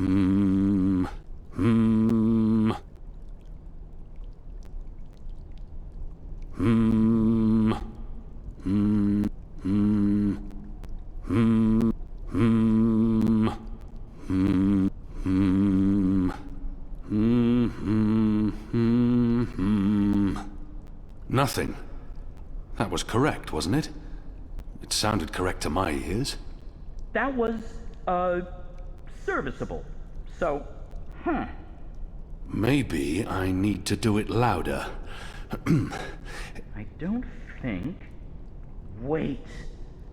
Hmm. Hmm. Hmm. Hmm. Hmm. Hmm. Hmm. Hmm. Hmm. Hmm. Nothing. That was correct, wasn't it? It sounded correct to my ears. That was, serviceable. So, Maybe I need to do it louder. I don't think... Wait.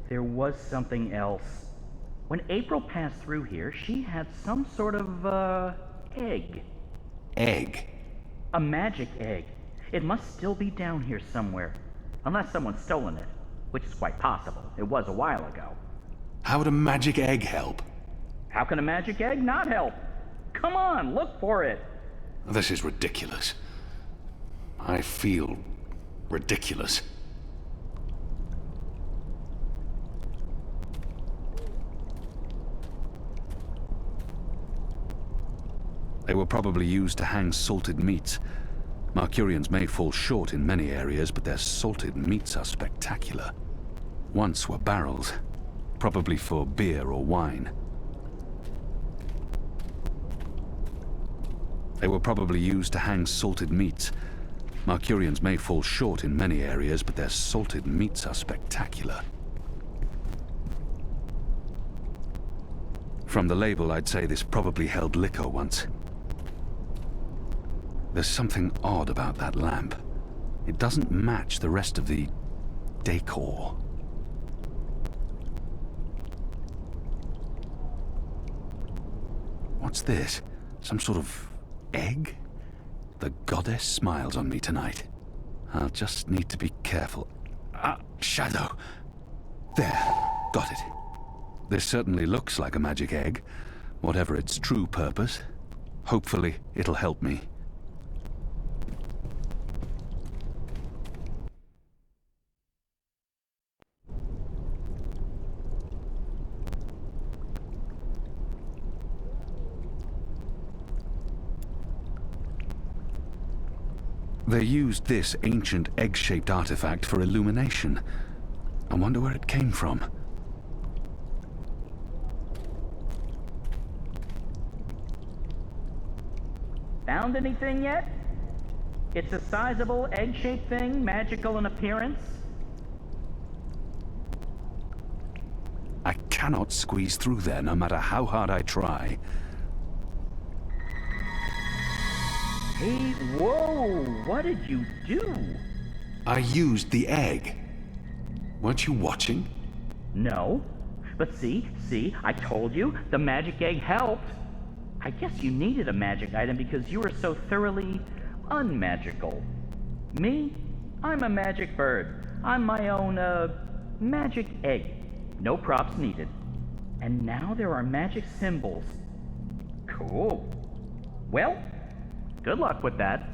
There was something else. When April passed through here, she had some sort of, egg. Egg? A magic egg. It must still be down here somewhere. Unless someone's stolen it. Which is quite possible. It was a while ago. How would a magic egg help? How can a magic egg not help? Come on, look for it! This is ridiculous. I feel ridiculous. They were probably used to hang salted meats. Marcurians may fall short in many areas, but their salted meats are spectacular. Once were barrels, probably for beer or wine. They were probably used to hang salted meats. Marcurians may fall short in many areas, but their salted meats are spectacular. From the label, I'd say this probably held liquor once. There's something odd about that lamp. It doesn't match the rest of the decor. What's this? Some sort of egg? The goddess smiles on me tonight. I'll just need to be careful. Shadow. There. Got it. This certainly looks like a magic egg, whatever its true purpose. Hopefully, it'll help me. They used this ancient egg-shaped artifact for illumination. I wonder where it came from. Found anything yet? It's a sizable egg-shaped thing, magical in appearance. I cannot squeeze through there no matter how hard I try. Hey, whoa! What did you do? I used the egg. Weren't you watching? No. But see, I told you, the magic egg helped. I guess you needed a magic item because you were so thoroughly unmagical. Me? I'm a magic bird. I'm my own, magic egg. No props needed. And now there are magic symbols. Cool. Well, good luck with that.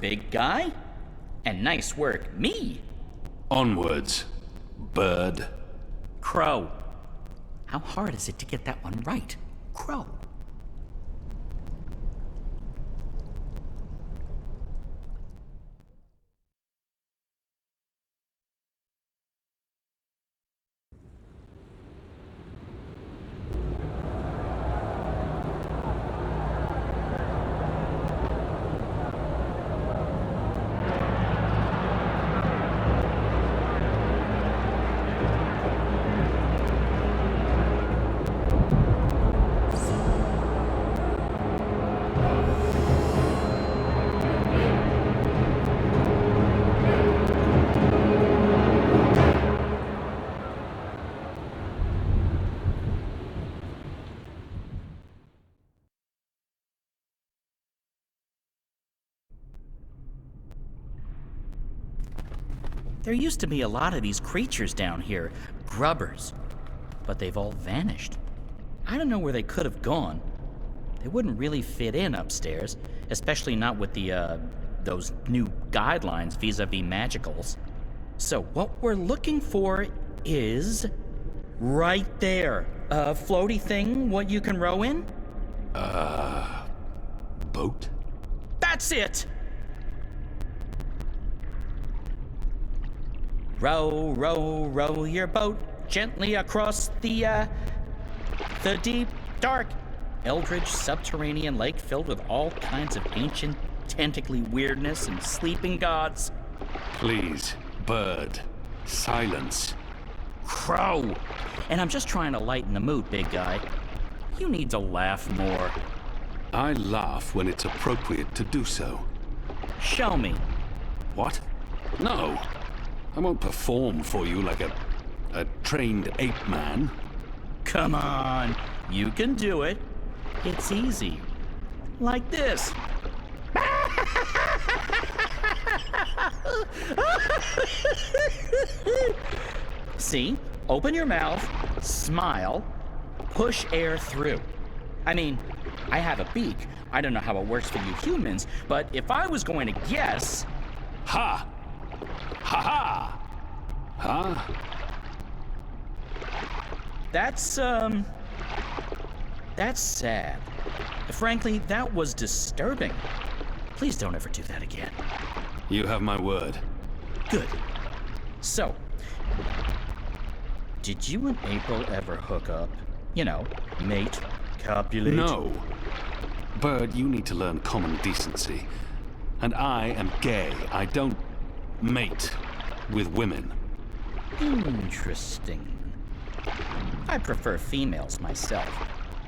Big guy. And nice work, me. Onwards, bird. Crow. How hard is it to get that one right? Crow. There used to be a lot of these creatures down here, grubbers, but they've all vanished. I don't know where they could have gone. They wouldn't really fit in upstairs, especially not with those new guidelines vis-a-vis magicals. So what we're looking for is right there. A floaty thing, what you can row in? Boat? That's it! Row, row, row your boat gently across the deep, dark, eldritch subterranean lake filled with all kinds of ancient, tentacly weirdness and sleeping gods. Please, bird. Silence. Crow! And I'm just trying to lighten the mood, big guy. You need to laugh more. I laugh when it's appropriate to do so. Show me. What? No. I won't perform for you like a trained ape man. Come on, you can do it. It's easy. Like this. See? Open your mouth, smile, push air through. I mean, I have a beak. I don't know how it works for you humans, but if I was going to guess... Ha! Ha ha! Huh? That's sad. Frankly, that was disturbing. Please don't ever do that again. You have my word. Good. So, did you and April ever hook up? You know, mate, copulate? No. Bird, you need to learn common decency. And I am gay. I don't mate with women. Interesting. I prefer females myself,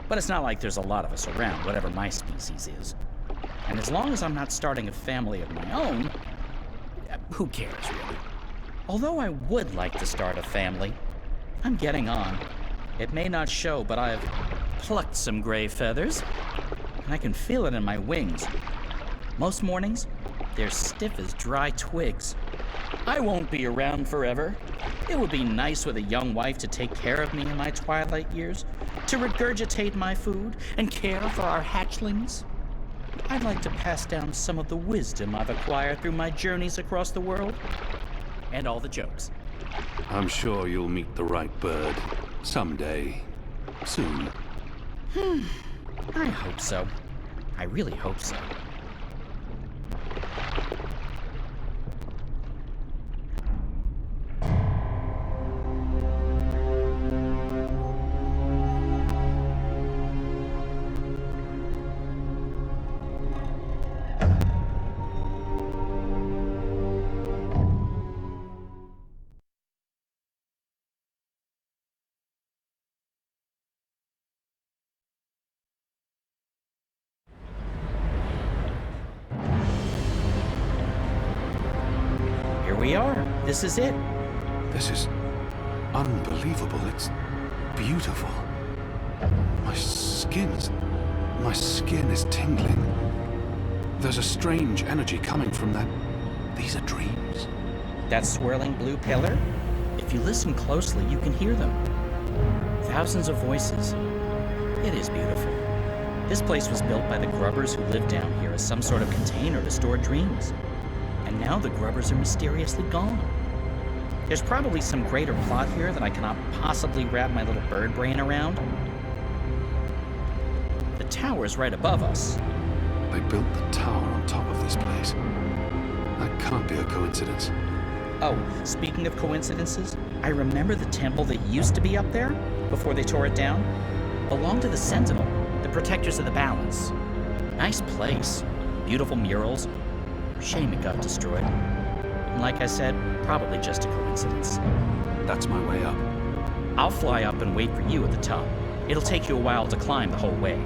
but it's not like there's a lot of us around, whatever my species is. And as long as I'm not starting a family of my own, who cares, really? Although I would like to start a family, I'm getting on. It may not show, but I've plucked some gray feathers, and I can feel it in my wings. Most mornings, they're stiff as dry twigs. I won't be around forever. It would be nice with a young wife to take care of me in my twilight years, to regurgitate my food and care for our hatchlings. I'd like to pass down some of the wisdom I've acquired through my journeys across the world. And all the jokes. I'm sure you'll meet the right bird. Someday. Soon. I hope so. I really hope so. Here we are. This is it. This is unbelievable. It's beautiful. My skin is tingling. There's a strange energy coming from that. These are dreams. That swirling blue pillar? If you listen closely, you can hear them. Thousands of voices. It is beautiful. This place was built by the grubbers who lived down here as some sort of container to store dreams. And now the grubbers are mysteriously gone. There's probably some greater plot here that I cannot possibly wrap my little bird brain around. The tower's right above us. They built the tower on top of this place. That can't be a coincidence. Oh, speaking of coincidences, I remember the temple that used to be up there, before they tore it down, belonged to the Sentinel, the protectors of the balance. Nice place. Beautiful murals. Shame it got destroyed. And like I said, probably just a coincidence. That's my way up. I'll fly up and wait for you at the top. It'll take you a while to climb the whole way.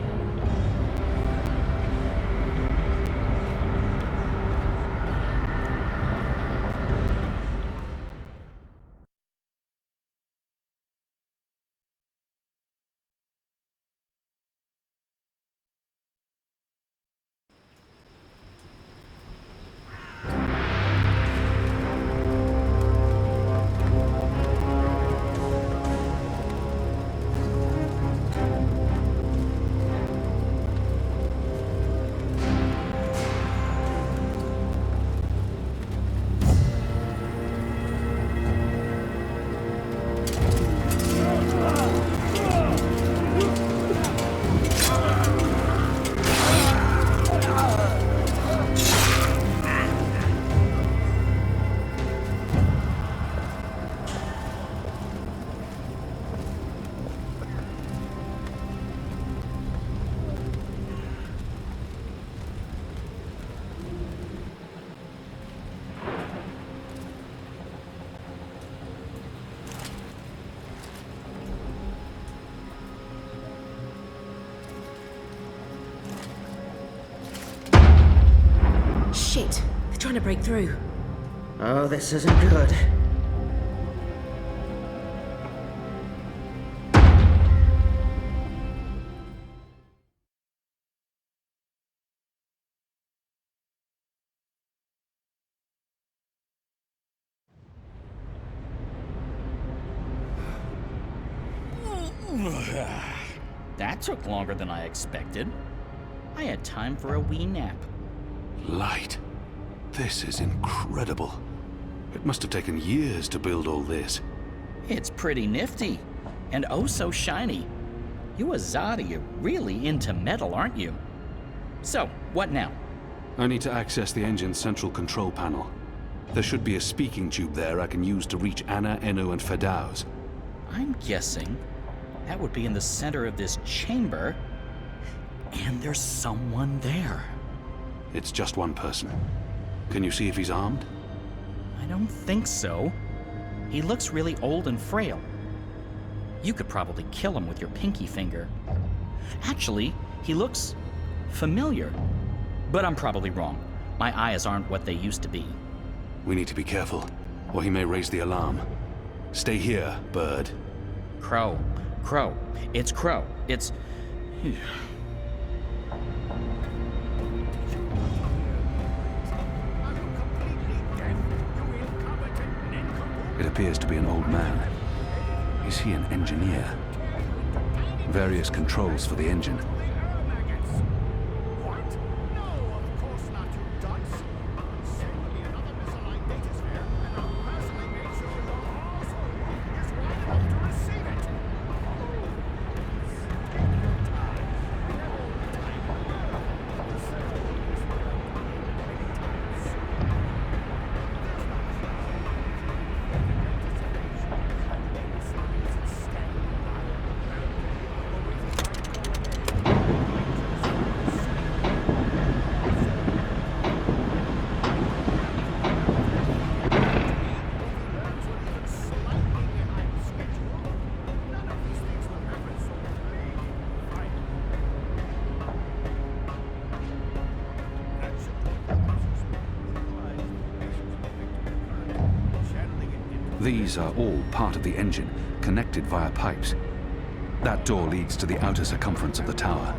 trying to break through. Oh, this isn't good. That took longer than I expected. I had time for a wee nap. Light. This is incredible. It must have taken years to build all this. It's pretty nifty. And oh so shiny. You a Zard, you're really into metal, aren't you? So, what now? I need to access the engine's central control panel. There should be a speaking tube there I can use to reach Anna, Enu, and Fedauz. I'm guessing that would be in the center of this chamber. And there's someone there. It's just one person. Can you see if he's armed? I don't think so. He looks really old and frail. You could probably kill him with your pinky finger. Actually, he looks familiar. But I'm probably wrong. My eyes aren't what they used to be. We need to be careful, or he may raise the alarm. Stay here, Bird. Crow. Crow. It's Crow. It's... It appears to be an old man. Is he an engineer? Various controls for the engine. These are all part of the engine, connected via pipes. That door leads to the outer circumference of the tower.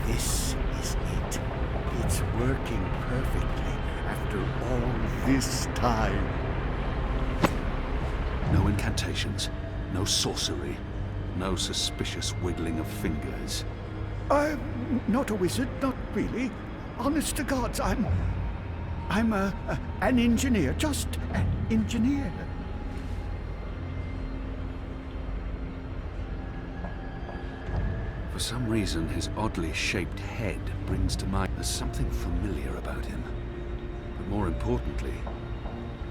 This is it. It's working perfectly after all this time. No incantations, no sorcery, no suspicious wiggling of fingers. I'm not a wizard, not really. Honest to gods, I'm an engineer, just an engineer. For some reason, his oddly shaped head brings to mind there's something familiar about him. But more importantly,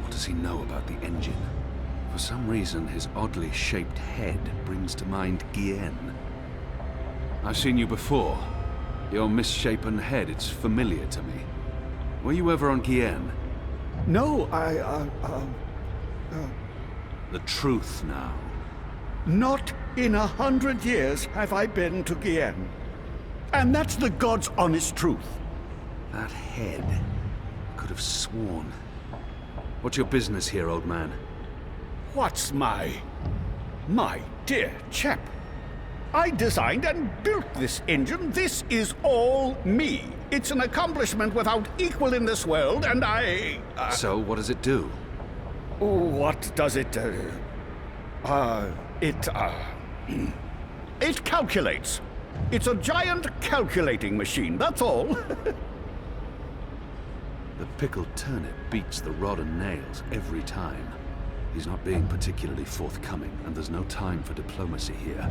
what does he know about the engine? For some reason, his oddly shaped head brings to mind Kian. I've seen you before. Your misshapen head, it's familiar to me. Were you ever on Kian? No, The truth now. not in 100 years have I been to Gien. And that's the God's honest truth. That head. Could have sworn. What's your business here, old man? What's my dear chap? I designed and built this engine. This is all me. It's an accomplishment without equal in this world, and So, what does it do? What does it do? It calculates. It's a giant calculating machine, that's all. The pickled turnip beats the rod and nails every time. He's not being particularly forthcoming, and there's no time for diplomacy here.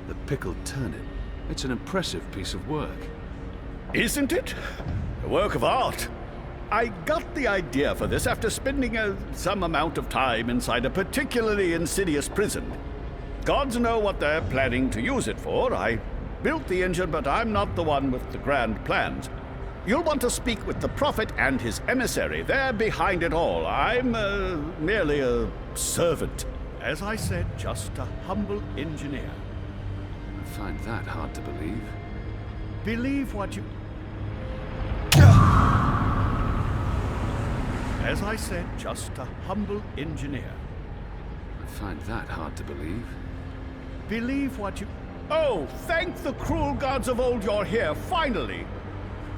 The pickled turnip. It's an impressive piece of work. Isn't it? A work of art. I got the idea for this after spending some amount of time inside a particularly insidious prison. Gods know what they're planning to use it for. I built the engine, but I'm not the one with the grand plans. You'll want to speak with the Prophet and his emissary. They're behind it all. I'm merely a servant. As I said, just a humble engineer. I find that hard to believe. Believe what you... As I said, just a humble engineer. I find that hard to believe. Believe what you... Oh, thank the cruel gods of old you're here, finally!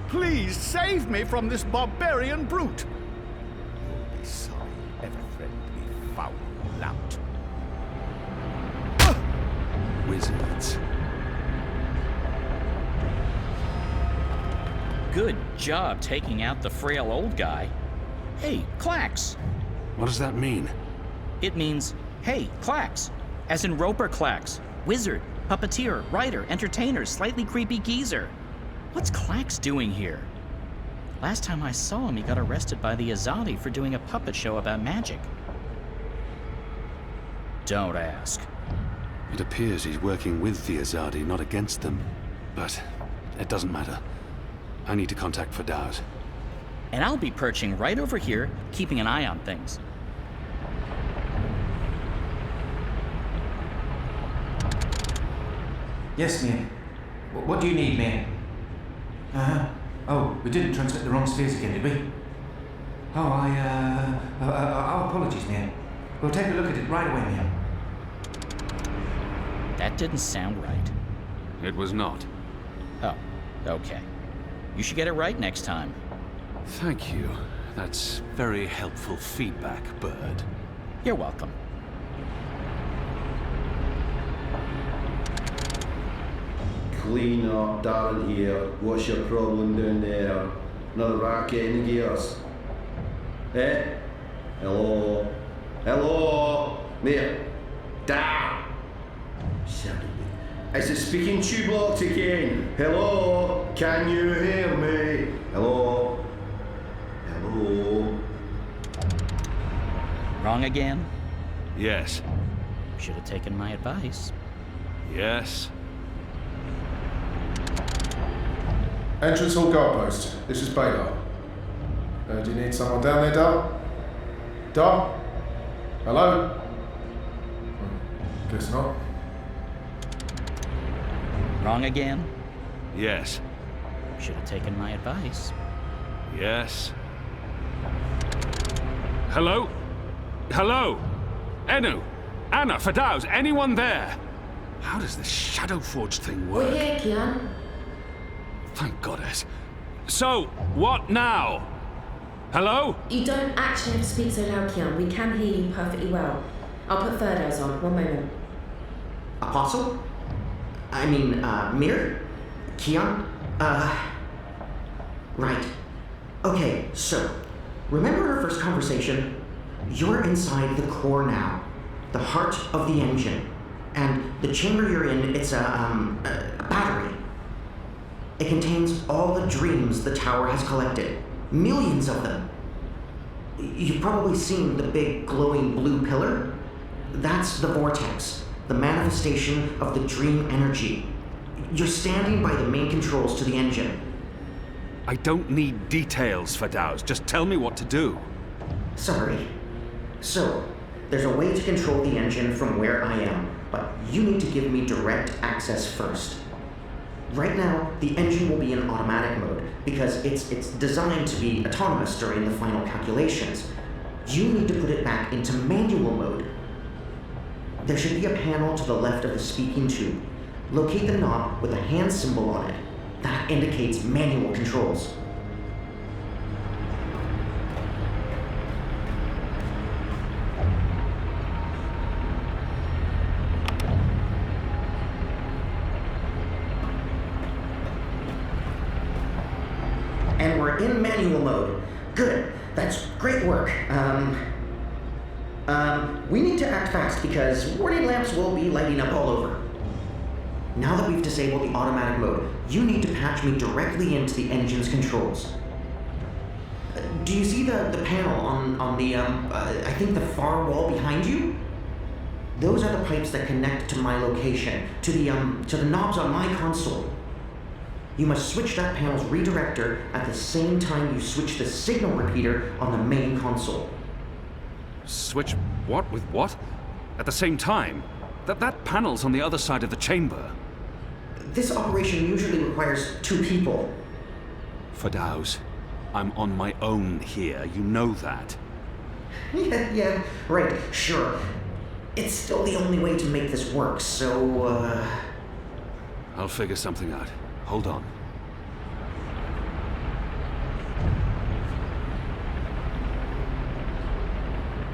Please save me from this barbarian brute! You'll be sorry you ever threatened me foul lout. Wizards. Good job taking out the frail old guy. Hey, Clax! What does that mean? It means, hey, Clax. As in Roper Clax. Wizard, puppeteer, writer, entertainer, slightly creepy geezer. What's Clax doing here? Last time I saw him, he got arrested by the Azadi for doing a puppet show about magic. Don't ask. It appears he's working with the Azadi, not against them. But it doesn't matter. I need to contact Fadauz. And I'll be perching right over here, keeping an eye on things. Yes, ma'am. What do you need, ma'am? Oh, we didn't transmit the wrong spheres again, did we? Oh, our apologies, ma'am. We'll take a look at it right away, ma'am. That didn't sound right. It was not. Oh, okay. You should get it right next time. Thank you. That's very helpful feedback, Bird. You're welcome. Clean up, Darren here. What's your problem down there? Another racket in the gears? Eh? Hello? Hello? Mate? Damn! Is it speaking tube locked again? Hello? Can you hear me? Hello? Hello? Wrong again? Yes. Should have taken my advice. Yes. Entrance hall guard post. This is Baylor. Do you need someone down there, Dar? Dar? Hello? Guess not. Wrong again? Yes. Should have taken my advice. Yes. Hello? Hello? Enu? Anna? Fadauz? Anyone there? How does this Shadow Forge thing work? We're here, Kian. Thank goddess. So, what now? Hello? You don't actually have to speak so loud, Kian. We can hear you perfectly well. I'll put Ferdow's on. One moment. Apostle? I mean, Mir? Kian? Right. Okay, so, remember our first conversation? You're inside the core now. The heart of the engine. And the chamber you're in, it's a battery. It contains all the dreams the tower has collected. Millions of them. You've probably seen the big glowing blue pillar. That's the vortex, the manifestation of the dream energy. You're standing by the main controls to the engine. I don't need details, Fadauz. Just tell me what to do. Sorry. So, there's a way to control the engine from where I am, but you need to give me direct access first. Right now, the engine will be in automatic mode because it's designed to be autonomous during the final calculations. You need to put it back into manual mode. There should be a panel to the left of the speaking tube. Locate the knob with a hand symbol on it. That indicates manual controls. And we're in manual mode. Good. That's great work. We need to act fast because warning lamps will be lighting up all over. Now that we've disabled the automatic mode, you need to patch me directly into the engine's controls. Do you see the panel on the, I think the far wall behind you? Those are the pipes that connect to my location, to the knobs on my console. You must switch that panel's redirector at the same time you switch the signal repeater on the main console. Switch what with what? At the same time? That panel's on the other side of the chamber. This operation usually requires 2 people. Fadaus, I'm on my own here, you know that. Yeah, right, sure. It's still the only way to make this work, so, I'll figure something out. Hold on.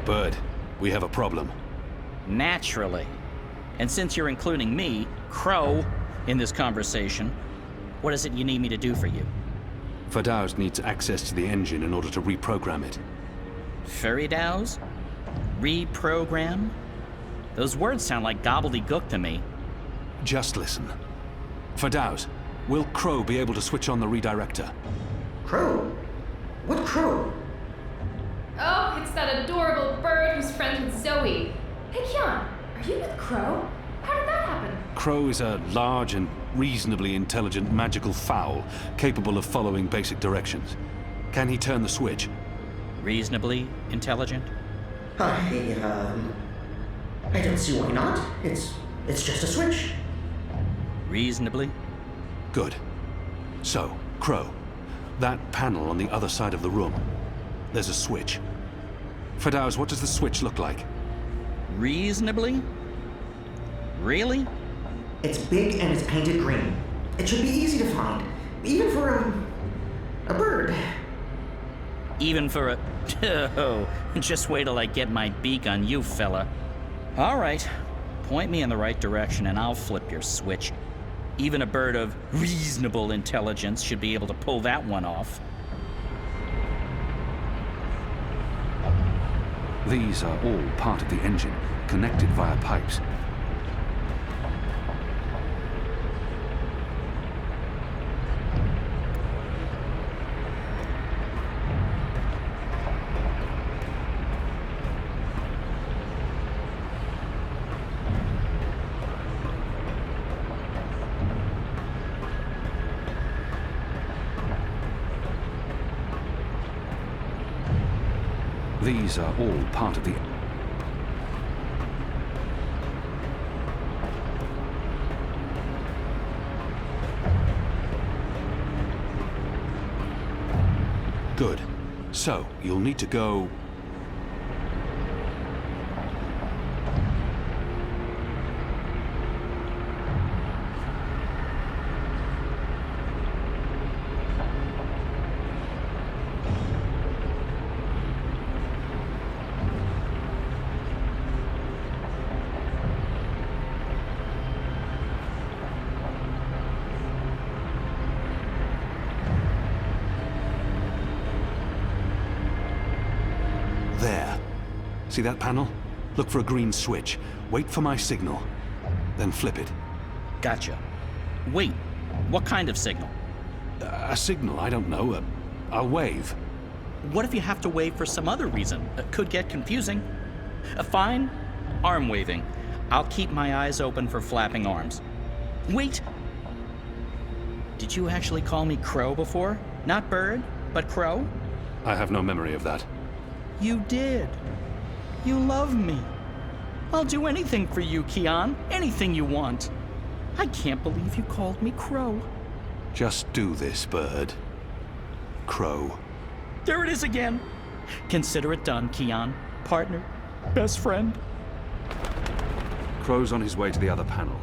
Bird, we have a problem. Naturally. And since you're including me, Crow, in this conversation, what is it you need me to do for you? Fadaus needs access to the engine in order to reprogram it. Furidaus? Reprogram? Those words sound like gobbledygook to me. Just listen. Fadaus, will Crow be able to switch on the redirector? Crow? What Crow? Oh, it's that adorable bird who's friends with Zoe. Hey, Kian, are you with Crow? How did that happen? Crow is a large and reasonably intelligent magical fowl, capable of following basic directions. Can he turn the switch? Reasonably intelligent? I don't see why not. It's just a switch. Reasonably? Good. So, Crow, that panel on the other side of the room, there's a switch. Fadaus, what does the switch look like? Reasonably? Really? It's big and it's painted green. It should be easy to find, even for a bird. Even for a... Oh, just wait till I get my beak on you, fella. All right, point me in the right direction and I'll flip your switch. Even a bird of reasonable intelligence should be able to pull that one off. These are all part of the engine, connected via pipes. These are all part of the... Good. So, you'll need to go... There. See that panel? Look for a green switch. Wait for my signal. Then flip it. Gotcha. Wait, what kind of signal? A signal, I don't know. I'll wave. What if you have to wave for some other reason? It could get confusing. Fine, arm waving. I'll keep my eyes open for flapping arms. Wait! Did you actually call me Crow before? Not bird, but Crow? I have no memory of that. You did. You love me. I'll do anything for you, Kian. Anything you want. I can't believe you called me Crow. Just do this, bird. Crow. There it is again. Consider it done, Kian. Partner. Best friend. Crow's on his way to the other panel.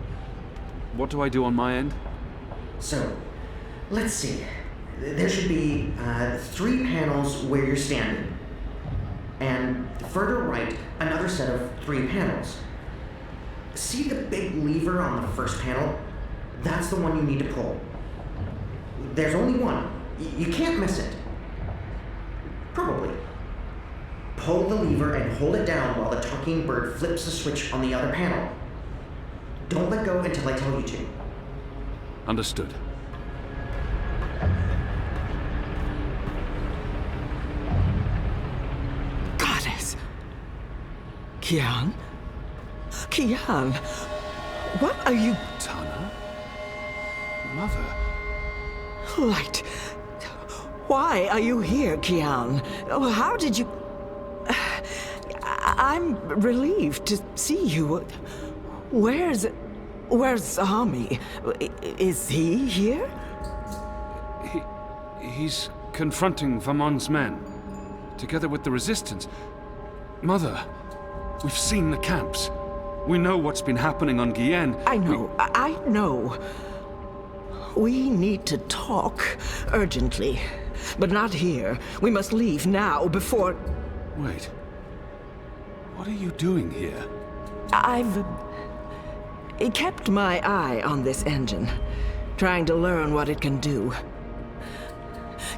What do I do on my end? So, let's see. There should be 3 panels where you're standing. And further right, another set of 3 panels. See the big lever on the first panel? That's the one you need to pull. There's only one. You can't miss it. Probably. Pull the lever and hold it down while the talking bird flips the switch on the other panel. Don't let go until I tell you to. Understood. Goddess! Kian? Kian! What are you... Tana? Mother? Light. Why are you here, Kian? How did you... I'm relieved to see you. Where's Ami? Is he here? He's confronting Vamon's men, together with the Resistance. Mother, we've seen the camps. We know what's been happening on Guyenne. I know. We need to talk urgently, but not here. We must leave now before... Wait. What are you doing here? I've kept my eye on this engine, trying to learn what it can do.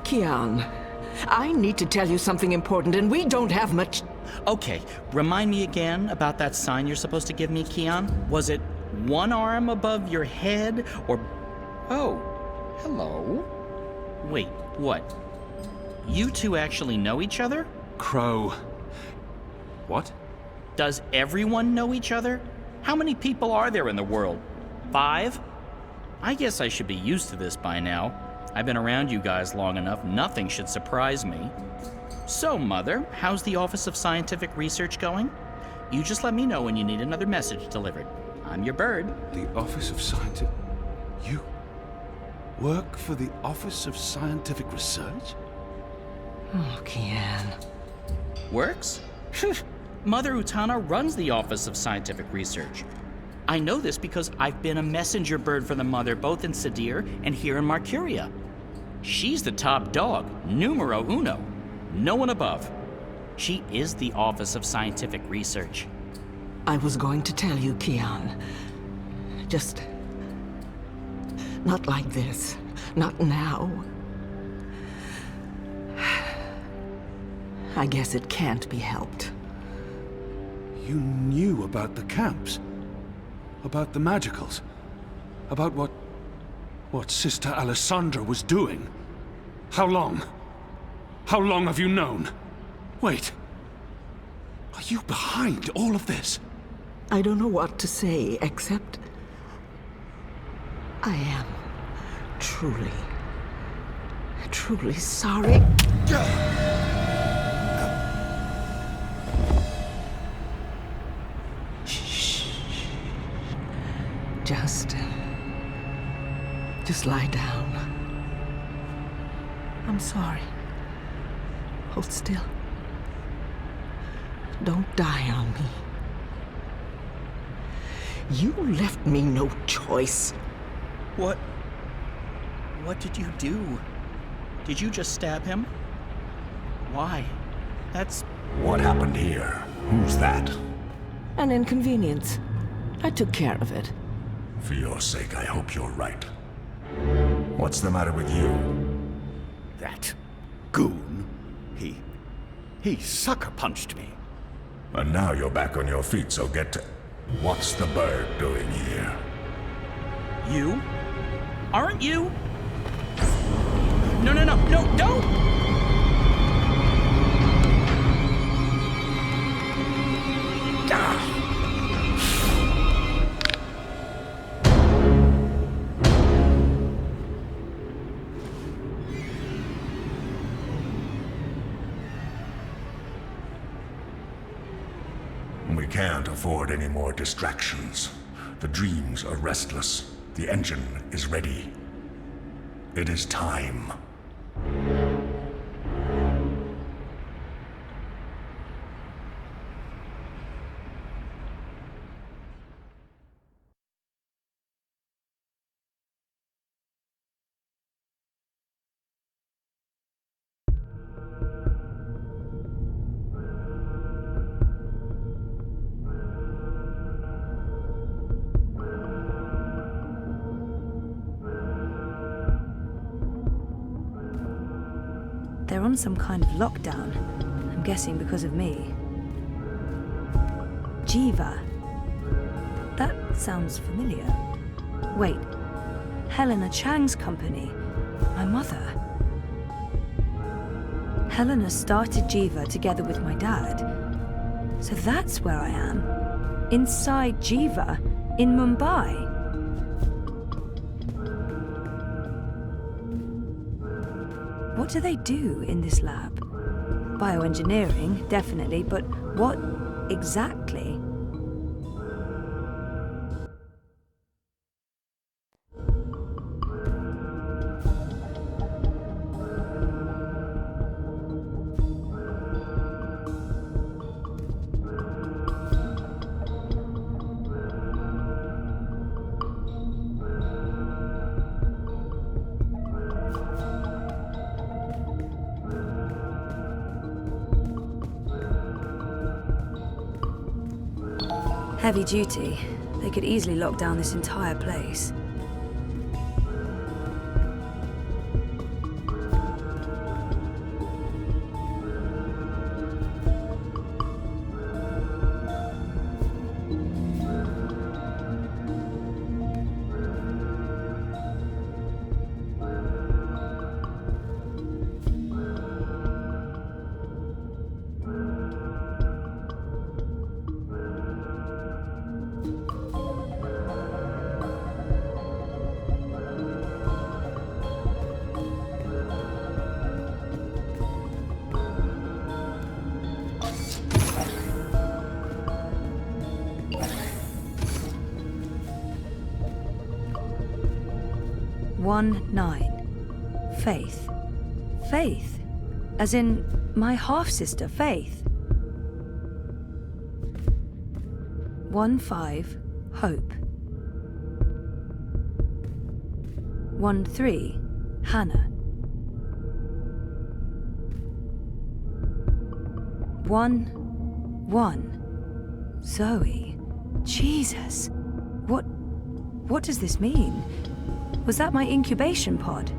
Kian, I need to tell you something important, and we don't have much... Okay, remind me again about that sign you're supposed to give me, Kian. Was it one arm above your head, or... Oh, hello? Wait, what? You two actually know each other? Crow. What? Does everyone know each other? How many people are there in the world? 5? I guess I should be used to this by now. I've been around you guys long enough, nothing should surprise me. So, Mother, how's the Office of Scientific Research going? You just let me know when you need another message delivered. I'm your bird. The Office of Scientific... You work for the Office of Scientific Research? Oh, Kian. Works? Mother Utana runs the Office of Scientific Research. I know this because I've been a messenger bird for the Mother both in Sadir and here in Marcuria. She's the top dog, numero uno. No one above. She is the Office of Scientific Research. I was going to tell you, Kian. Just... not like this. Not now. I guess it can't be helped. You knew about the camps? About the magicals? About what Sister Alessandra was doing? How long? How long have you known? Wait. Are you behind all of this? I don't know what to say, except... I am truly sorry. Shh. Just lie down. I'm sorry. Hold still. Don't die on me. You left me no choice. What did you do? Did you just stab him? Why? That's... What happened here? Who's that? An inconvenience. I took care of it. For your sake, I hope you're right. What's the matter with you? That goon. He sucker punched me. And now you're back on your feet, so get to... What's the bird doing here? You? Aren't you? No, don't! We can't afford any more distractions. The dreams are restless. The engine is ready. It is time. They're on some kind of lockdown. I'm guessing because of me. Jiva. That sounds familiar. Wait. Helena Chang's company. My mother. Helena started Jiva together with my dad. So that's where I am. Inside Jiva, in Mumbai. What do they do in this lab? Bioengineering, definitely, but what exactly? Heavy duty. They could easily lock down this entire place. Faith. Faith? As in my half-sister, Faith. 15, Hope. 13, Hannah. 1, Zoe. Jesus. What does this mean? Was that my incubation pod?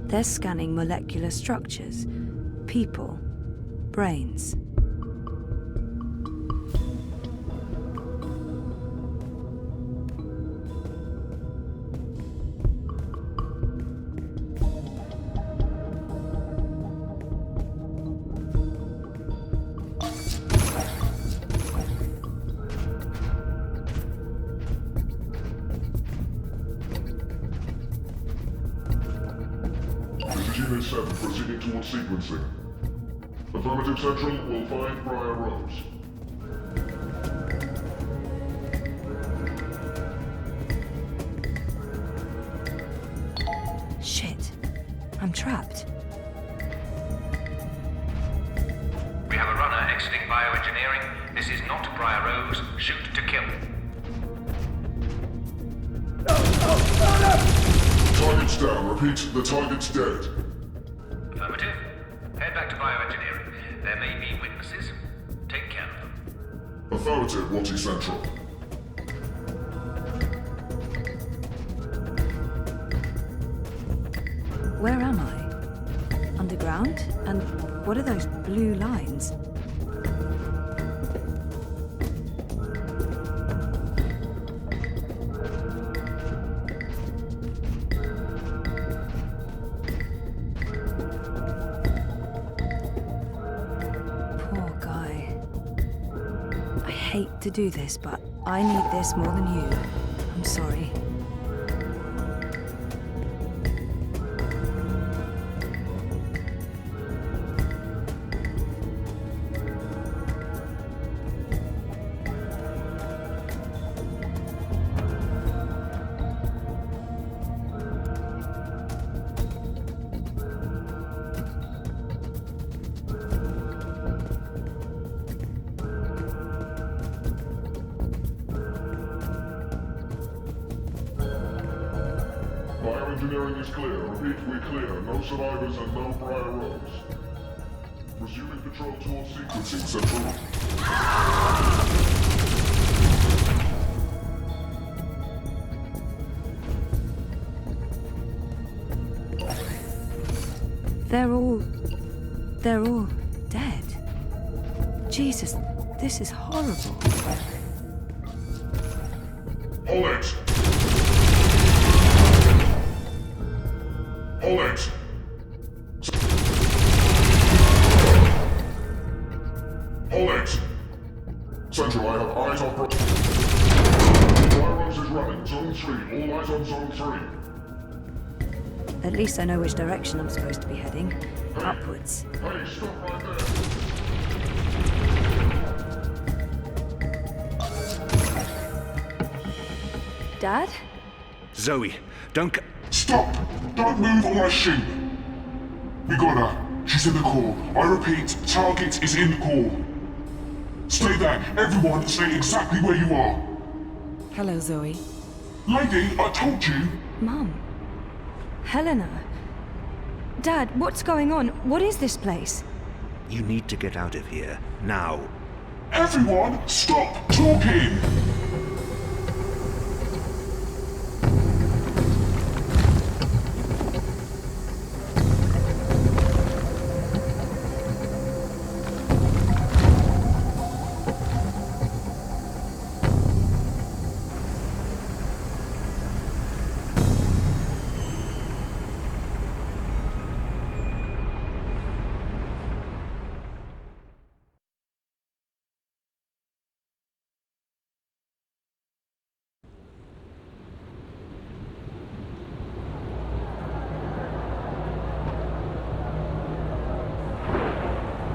They're scanning molecular structures, people, brains. Unit 7 proceeding towards sequencing. Affirmative Central will find Briar Rose. Shit. I'm trapped. We have a runner exiting bioengineering. This is not Briar Rose. Shoot to kill. Target's down. Repeat, the target's dead. Affirmative. Head back to bioengineering. There may be witnesses. Take care of them. Affirmative, Watty Central. Where am I? Underground? And what are those blue lines? I hate to do this, but I need this more than you. I'm sorry. Bioengineering is clear. Repeat, we're clear. No survivors and no Briar Rose. Resuming patrol towards sequencing, Central. They're all dead. Jesus, this is horrible. Hold it! Hold it! Hold it! Central, I have eyes on Bryros is running. Zone 3. All eyes on Zone 3. At least I know which direction I'm supposed to be heading. Upwards. Hey, stop right there! Dad? Zoe, don't Stop! Don't move or I shoot! We got her. She's in the core. I repeat, target is in the core. Stay there. Everyone stay exactly where you are. Hello, Zoe. Lady, I told you. Mum. Helena. Dad, what's going on? What is this place? You need to get out of here, now. Everyone, stop talking!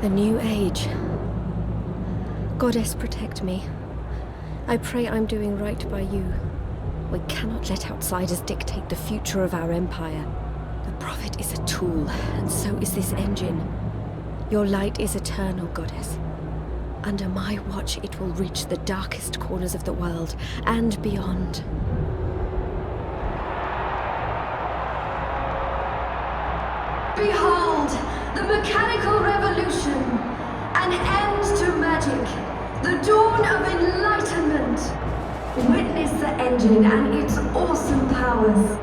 The new age. Goddess, protect me. I pray I'm doing right by you. We cannot let outsiders dictate the future of our empire. The Prophet is a tool, and so is this engine. Your light is eternal, Goddess. Under my watch, it will reach the darkest corners of the world and beyond. Behold, the mechanical revolution, an end to magic, the dawn of enlightenment. Witness the engine and its awesome powers.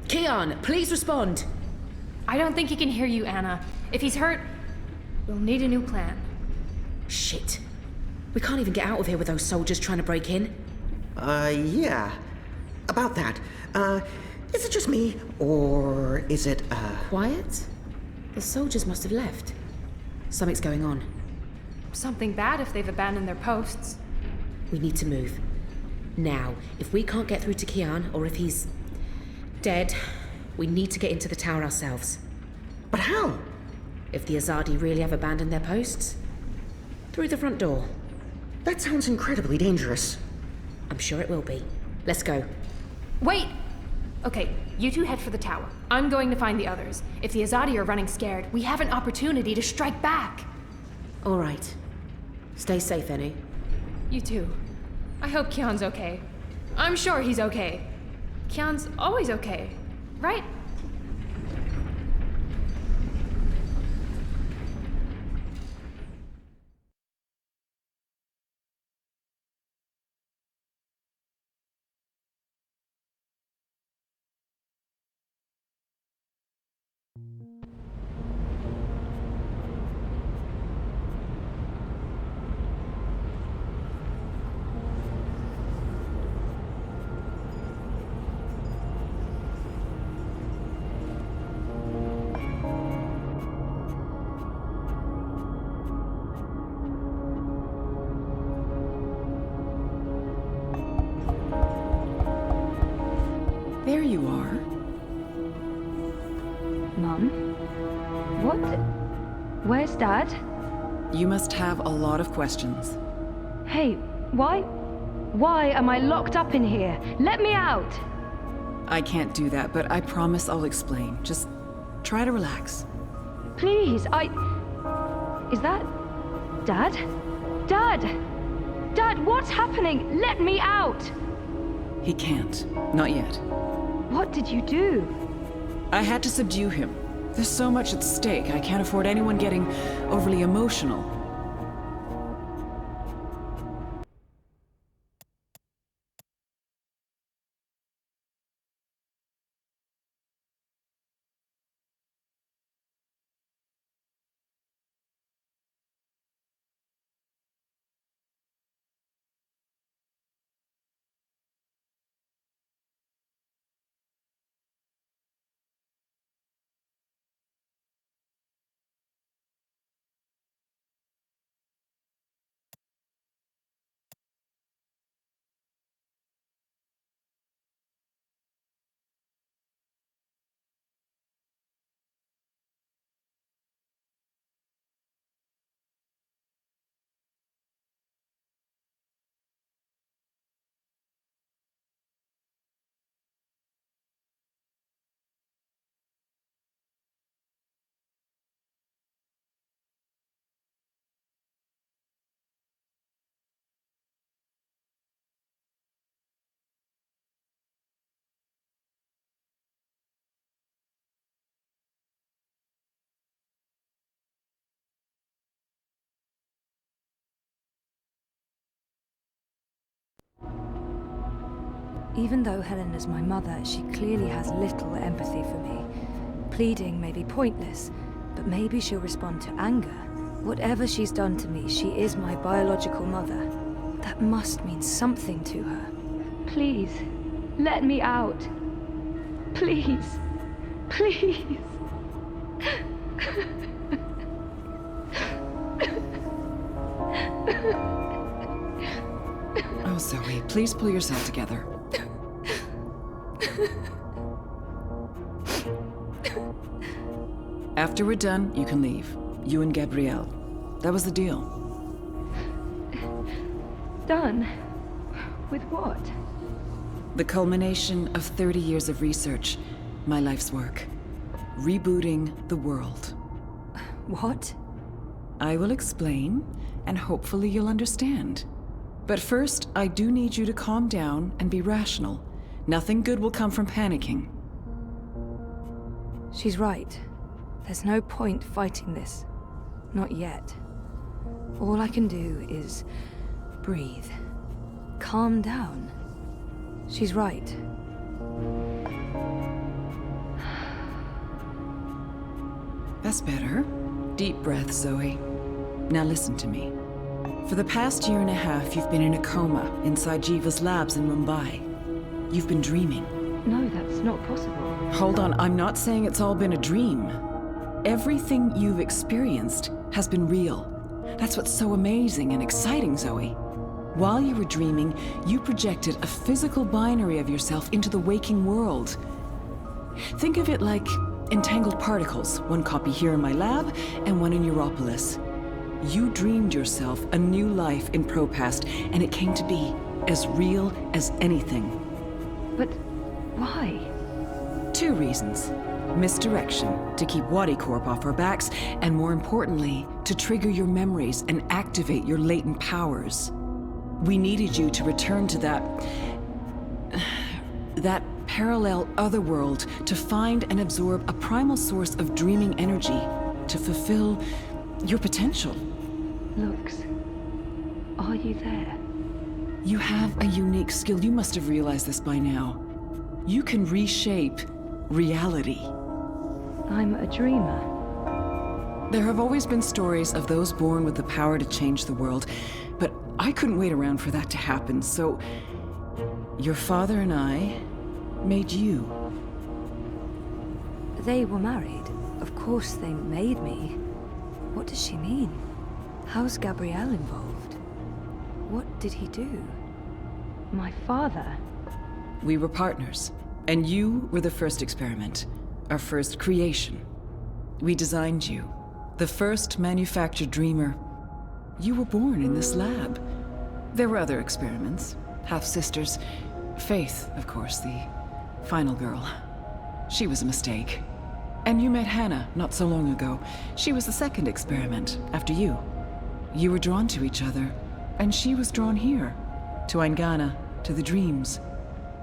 Kian, please respond. I don't think he can hear you, Anna. If he's hurt, we'll need a new plan. Shit. We can't even get out of here with those soldiers trying to break in. Yeah. About that. Is it just me, or is it, Quiet? The soldiers must have left. Something's going on. Something bad if they've abandoned their posts. We need to move. Now, if we can't get through to Kian, or if he's dead, we need to get into the tower ourselves. But how? If the Azadi really have abandoned their posts? Through the front door. That sounds incredibly dangerous. I'm sure it will be. Let's go. Wait! Okay, you two head for the tower. I'm going to find the others. If the Azadi are running scared, we have an opportunity to strike back. All right. Stay safe, Enu. You too. I hope Kian's okay. I'm sure he's okay. Kian's always okay, right? There you are. Mum? What? Where's Dad? You must have a lot of questions. Hey, why? Why am I locked up in here? Let me out! I can't do that, but I promise I'll explain. Just try to relax. Please, Is that... Dad? Dad! Dad, what's happening? Let me out! He can't. Not yet. What did you do? I had to subdue him. There's so much at stake. I can't afford anyone getting overly emotional. Even though Helen is my mother, she clearly has little empathy for me. Pleading may be pointless, but maybe she'll respond to anger. Whatever she's done to me, she is my biological mother. That must mean something to her. Please, let me out. Please. Please. Oh, Zoe, please pull yourself together. After we're done, you can leave. You and Gabrielle. That was the deal. Done? With what? The culmination of 30 years of research. My life's work. Rebooting the world. What? I will explain, and hopefully you'll understand. But first, I do need you to calm down and be rational. Nothing good will come from panicking. She's right. There's no point fighting this. Not yet. All I can do is breathe. Calm down. She's right. That's better. Deep breath, Zoe. Now listen to me. For the past year and a half, you've been in a coma inside Jiva's labs in Mumbai. You've been dreaming. No, that's not possible. Hold on, I'm not saying it's all been a dream. Everything you've experienced has been real. That's what's so amazing and exciting, Zoe. While you were dreaming, you projected a physical binary of yourself into the waking world. Think of it like entangled particles, one copy here in my lab and one in Europolis. You dreamed yourself a new life in Propast, and it came to be as real as anything. But why? 2 reasons. Misdirection, to keep Wadi Corp off our backs, and more importantly, to trigger your memories and activate your latent powers. We needed you to return to that parallel otherworld to find and absorb a primal source of dreaming energy to fulfill your potential. Lux, are you there? You have a unique skill. You must have realized this by now. You can reshape reality. I'm a dreamer. There have always been stories of those born with the power to change the world, but I couldn't wait around for that to happen, so your father and I made you. They were married. Of course they made me. What does she mean? How's Gabrielle involved? What did he do? My father? We were partners, and you were the first experiment, our first creation. We designed you, the first manufactured dreamer, You were born in this lab. There were other experiments. Half-sisters. Faith, of course, the final girl. She was a mistake. And you met Hannah not so long ago. She was the second experiment, after you. You were drawn to each other, and she was drawn here. To Eingana, to the dreams.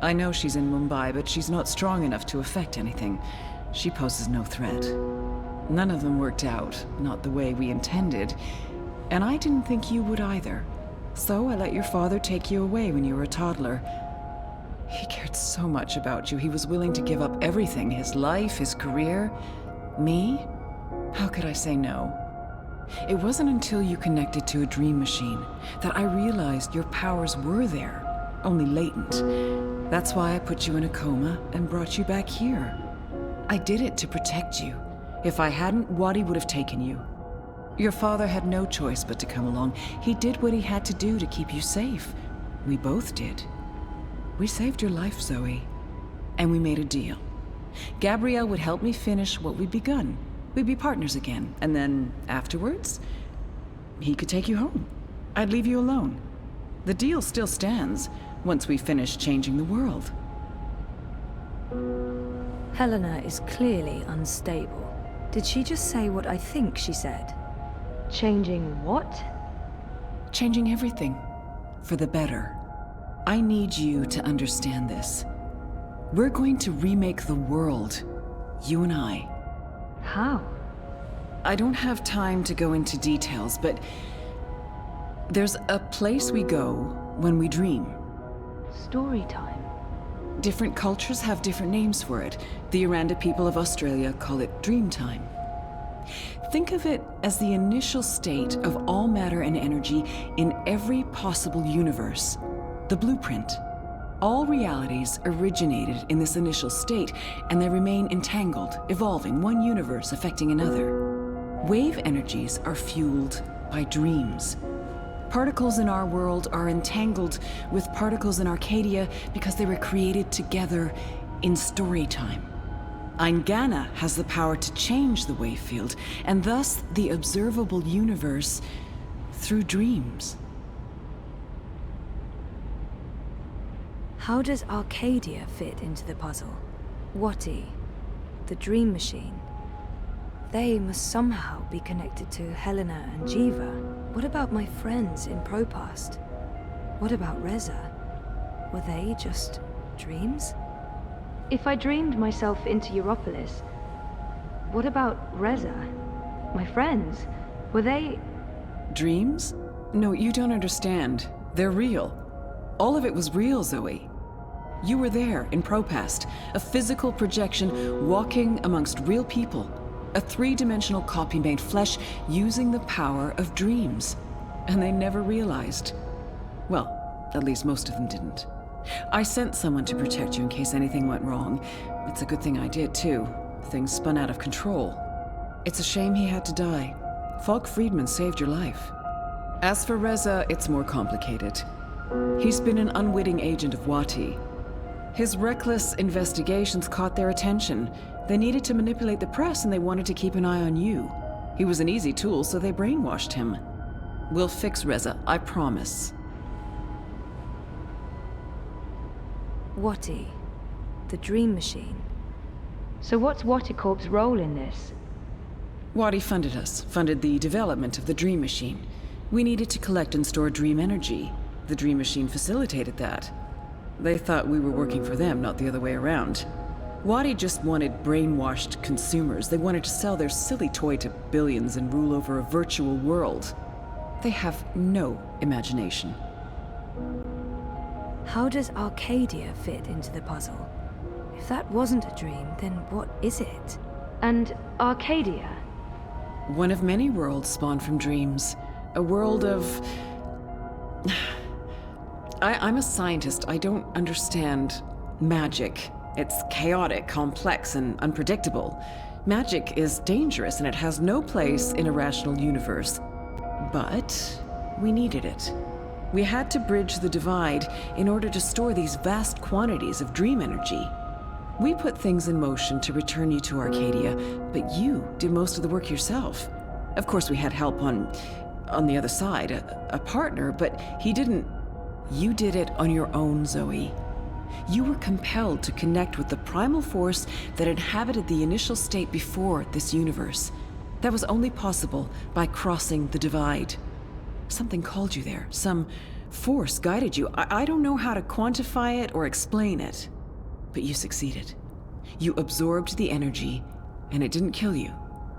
I know she's in Mumbai, but she's not strong enough to affect anything. She poses no threat. None of them worked out, not the way we intended. And I didn't think you would either. So I let your father take you away when you were a toddler. He cared so much about you, he was willing to give up everything, his life, his career. Me? How could I say no? It wasn't until you connected to a dream machine that I realized your powers were there, only latent. That's why I put you in a coma and brought you back here. I did it to protect you. If I hadn't, Wadi would have taken you. Your father had no choice but to come along. He did what he had to do to keep you safe. We both did. We saved your life, Zoe. And we made a deal. Gabrielle would help me finish what we'd begun. We'd be partners again. And then, afterwards, he could take you home. I'd leave you alone. The deal still stands, once we finish changing the world. Helena is clearly unstable. Did she just say what I think she said? Changing what? Changing everything. For the better. I need you to understand this. We're going to remake the world. You and I. How? I don't have time to go into details, but there's a place we go when we dream. Story time. Different cultures have different names for it. The Aranda people of Australia call it dream time. Think of it as the initial state of all matter and energy in every possible universe. The blueprint. All realities originated in this initial state, and they remain entangled, evolving, one universe affecting another. Wave energies are fueled by dreams. Particles in our world are entangled with particles in Arcadia because they were created together in story time. Eingana has the power to change the wave field, and thus the observable universe through dreams. How does Arcadia fit into the puzzle? Wati, the dream machine. They must somehow be connected to Helena and Jiva. What about my friends in Propast? What about Reza? Were they just dreams? If I dreamed myself into Europolis, what about Reza? My friends? Were they... Dreams? No, you don't understand. They're real. All of it was real, Zoe. You were there in Propast, a physical projection walking amongst real people. A three-dimensional copy made flesh using the power of dreams. And they never realized. Well, at least most of them didn't. I sent someone to protect you in case anything went wrong. It's a good thing I did, too. Things spun out of control. It's a shame he had to die. Falk Friedman saved your life. As for Reza, it's more complicated. He's been an unwitting agent of Wati. His reckless investigations caught their attention. They needed to manipulate the press, and they wanted to keep an eye on you. He was an easy tool, so they brainwashed him. We'll fix Reza, I promise. Wati, the dream machine. So what's Waticorp's role in this? Wati funded us, funded the development of the dream machine. We needed to collect and store dream energy. The dream machine facilitated that. They thought we were working for them, not the other way around. Wati just wanted brainwashed consumers. They wanted to sell their silly toy to billions and rule over a virtual world. They have no imagination. How does Arcadia fit into the puzzle? If that wasn't a dream, then what is it? And Arcadia? One of many worlds spawned from dreams. A world of... I'm a scientist. I don't understand magic. It's chaotic, complex, and unpredictable. Magic is dangerous, and it has no place in a rational universe. But we needed it. We had to bridge the divide in order to store these vast quantities of dream energy. We put things in motion to return you to Arcadia, but you did most of the work yourself. Of course, we had help on on the other side, a partner, but he didn't... You did it on your own, Zoe. You were compelled to connect with the primal force that inhabited the initial state before this universe. That was only possible by crossing the divide. Something called you there. Some force guided you. I don't know how to quantify it or explain it, but you succeeded. You absorbed the energy, and it didn't kill you.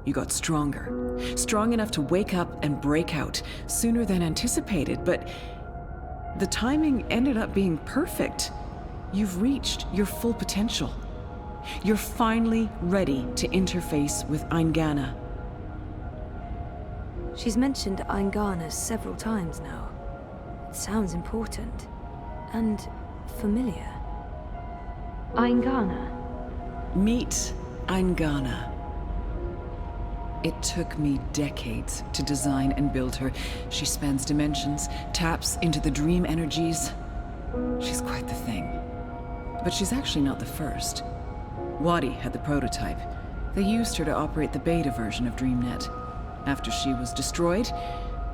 You got stronger. Strong enough to wake up and break out sooner than anticipated, but the timing ended up being perfect. You've reached your full potential. You're finally ready to interface with Eingana. She's mentioned Eingana several times now. It sounds important. And familiar. Eingana. Meet Eingana. It took me decades to design and build her. She spans dimensions, taps into the dream energies. She's quite the thing. But she's actually not the first. Wadi had the prototype. They used her to operate the beta version of DreamNet. After she was destroyed,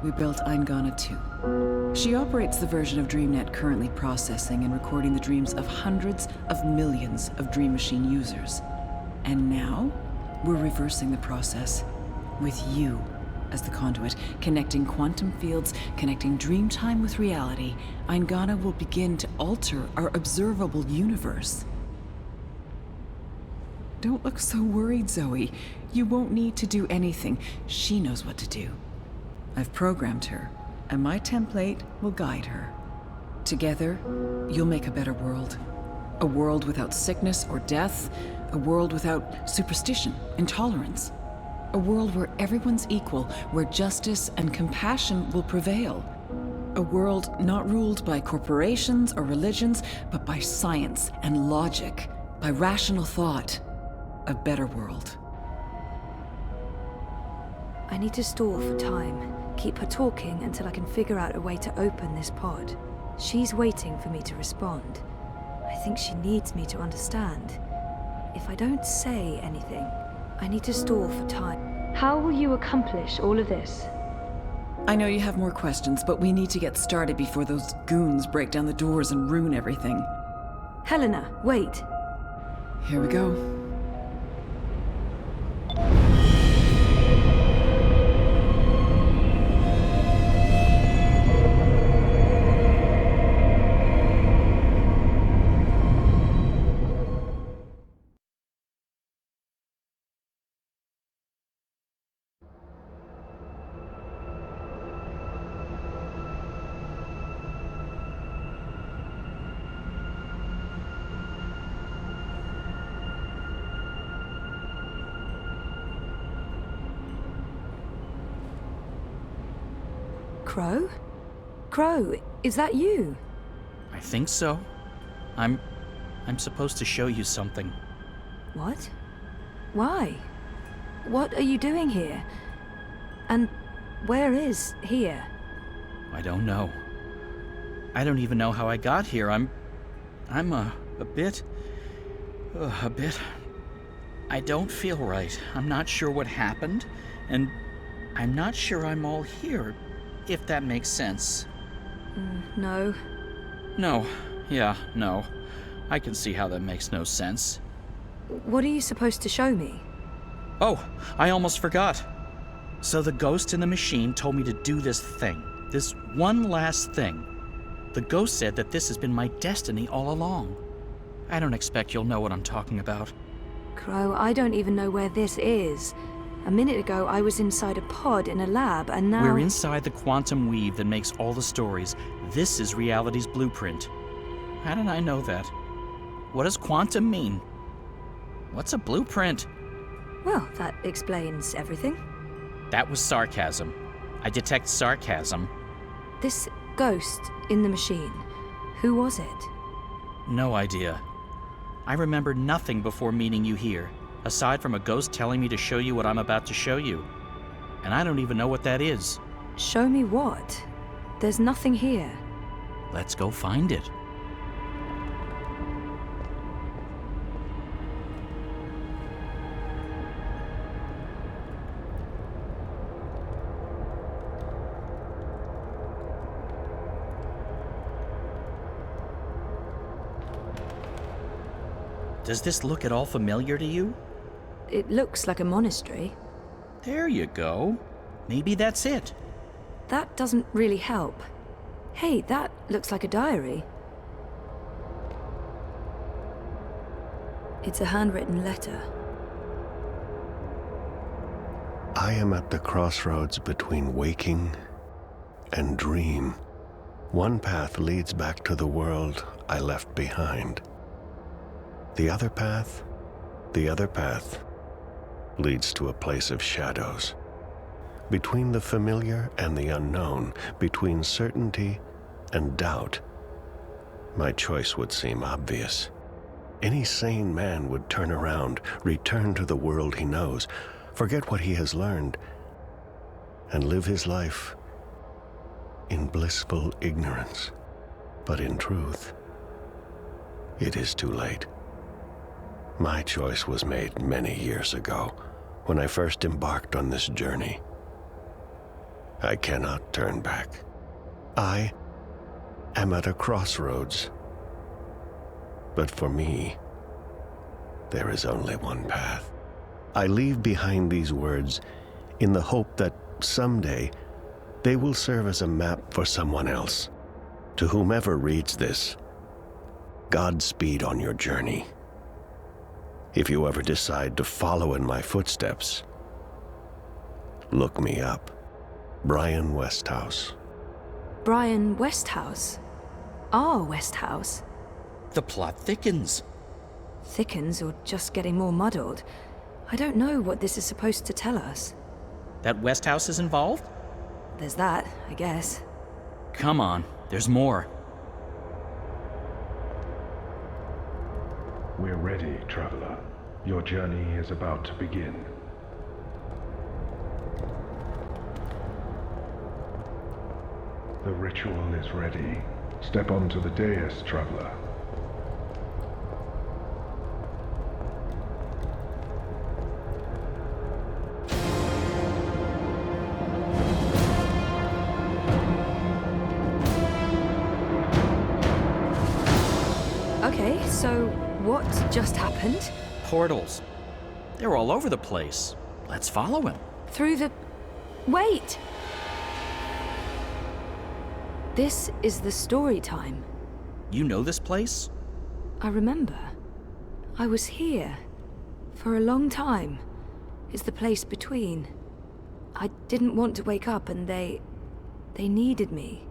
we built Eingana 2. She operates the version of DreamNet currently processing and recording the dreams of hundreds of millions of Dream Machine users. And now, we're reversing the process with you as the conduit, connecting quantum fields, connecting dreamtime with reality. Eingana will begin to alter our observable universe. Don't look so worried, Zoe. You won't need to do anything. She knows what to do. I've programmed her, and my template will guide her. Together, you'll make a better world. A world without sickness or death. A world without superstition, intolerance. A world where everyone's equal, where justice and compassion will prevail. A world not ruled by corporations or religions, but by science and logic, by rational thought. A better world. I need to stall for time. Keep her talking until I can figure out a way to open this pod. She's waiting for me to respond. I think she needs me to understand. If I don't say anything, I need to stall for time. How will you accomplish all of this? I know you have more questions, but we need to get started before those goons break down the doors and ruin everything. Helena, wait. Here we go. Crow? Crow, is that you? I think so. I'm supposed to show you something. What? Why? What are you doing here? And where is here? I don't know. I don't even know how I got here. I'm a bit... I don't feel right. I'm not sure what happened, and I'm not sure I'm all here, if that makes sense. No. No. Yeah, no. I can see how that makes no sense. What are you supposed to show me? Oh, I almost forgot. So the ghost in the machine told me to do this thing. This one last thing. The ghost said that this has been my destiny all along. I don't expect you'll know what I'm talking about. Crow, I don't even know where this is. A minute ago, I was inside a pod in a lab, and now... We're inside the quantum weave that makes all the stories. This is reality's blueprint. How did I know that? What does quantum mean? What's a blueprint? Well, that explains everything. That was sarcasm. I detect sarcasm. This ghost in the machine, who was it? No idea. I remember nothing before meeting you here, aside from a ghost telling me to show you what I'm about to show you. And I don't even know what that is. Show me what? There's nothing here. Let's go find it. Does this look at all familiar to you? It looks like a monastery. There you go. Maybe that's it. That doesn't really help. Hey, that looks like a diary. It's a handwritten letter. I am at the crossroads between waking and dream. One path leads back to the world I left behind. The other path leads to a place of shadows. Between the familiar and the unknown, between certainty and doubt, my choice would seem obvious. Any sane man would turn around, return to the world he knows, forget what he has learned, and live his life in blissful ignorance. But in truth, it is too late. My choice was made many years ago, when I first embarked on this journey. I cannot turn back. I am at a crossroads. But for me, there is only one path. I leave behind these words in the hope that someday they will serve as a map for someone else. To whomever reads this, Godspeed on your journey. If you ever decide to follow in my footsteps, look me up. Brian Westhouse. Brian Westhouse? Our Westhouse? The plot thickens. Thickens or just getting more muddled? I don't know what this is supposed to tell us. That Westhouse is involved? There's that, I guess. Come on, there's more. We're ready, traveler. Your journey is about to begin. The ritual is ready. Step onto the dais, traveler. Okay, so what just happened? Portals. They're all over the place. Let's follow him. Through the... Wait! This is the story time. You know this place? I remember. I was here. For a long time. It's the place between. I didn't want to wake up and they needed me.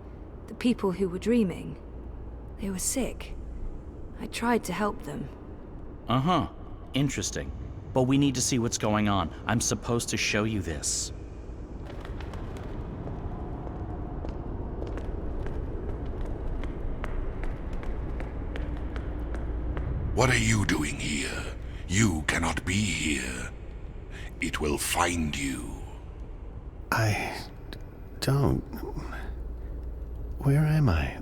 The people who were dreaming. They were sick. I tried to help them. Uh-huh. Interesting. But we need to see what's going on. I'm supposed to show you this. What are you doing here? You cannot be here. It will find you. I don't... Where am I?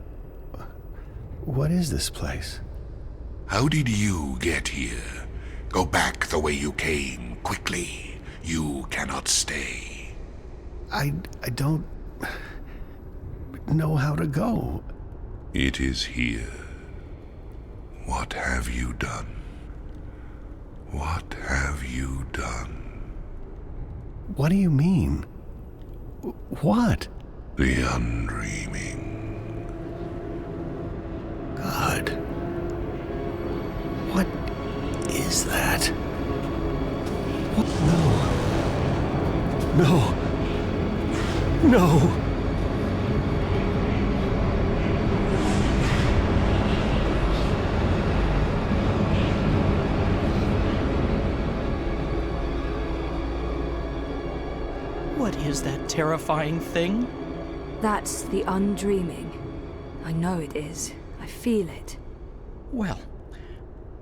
What is this place? How did you get here? Go back the way you came, quickly. You cannot stay. I don't know how to go. It is here. What have you done? What have you done? What do you mean? What? The undreaming. God. What is that? What? No. No. What is that terrifying thing? That's the undreaming. I know it is. I feel it. Well,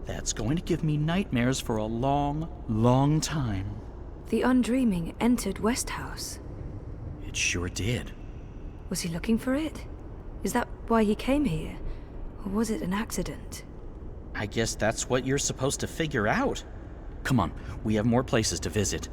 that's going to give me nightmares for a long, long time. The undreaming entered Westhouse. It sure did. Was he looking for it? Is that why he came here? Or was it an accident? I guess that's what you're supposed to figure out. Come on, we have more places to visit.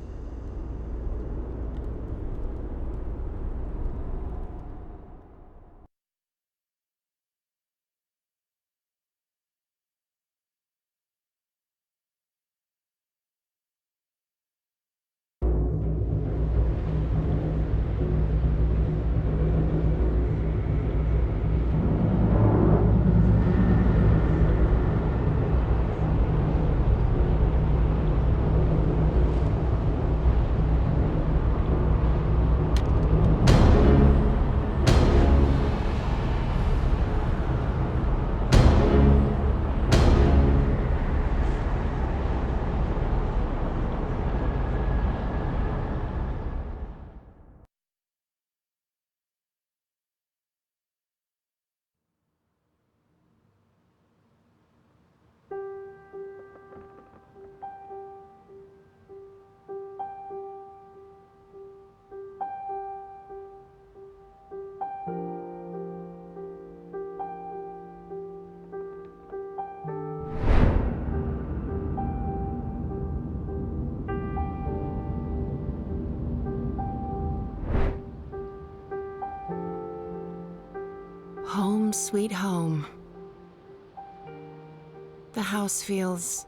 sweet home. The house feels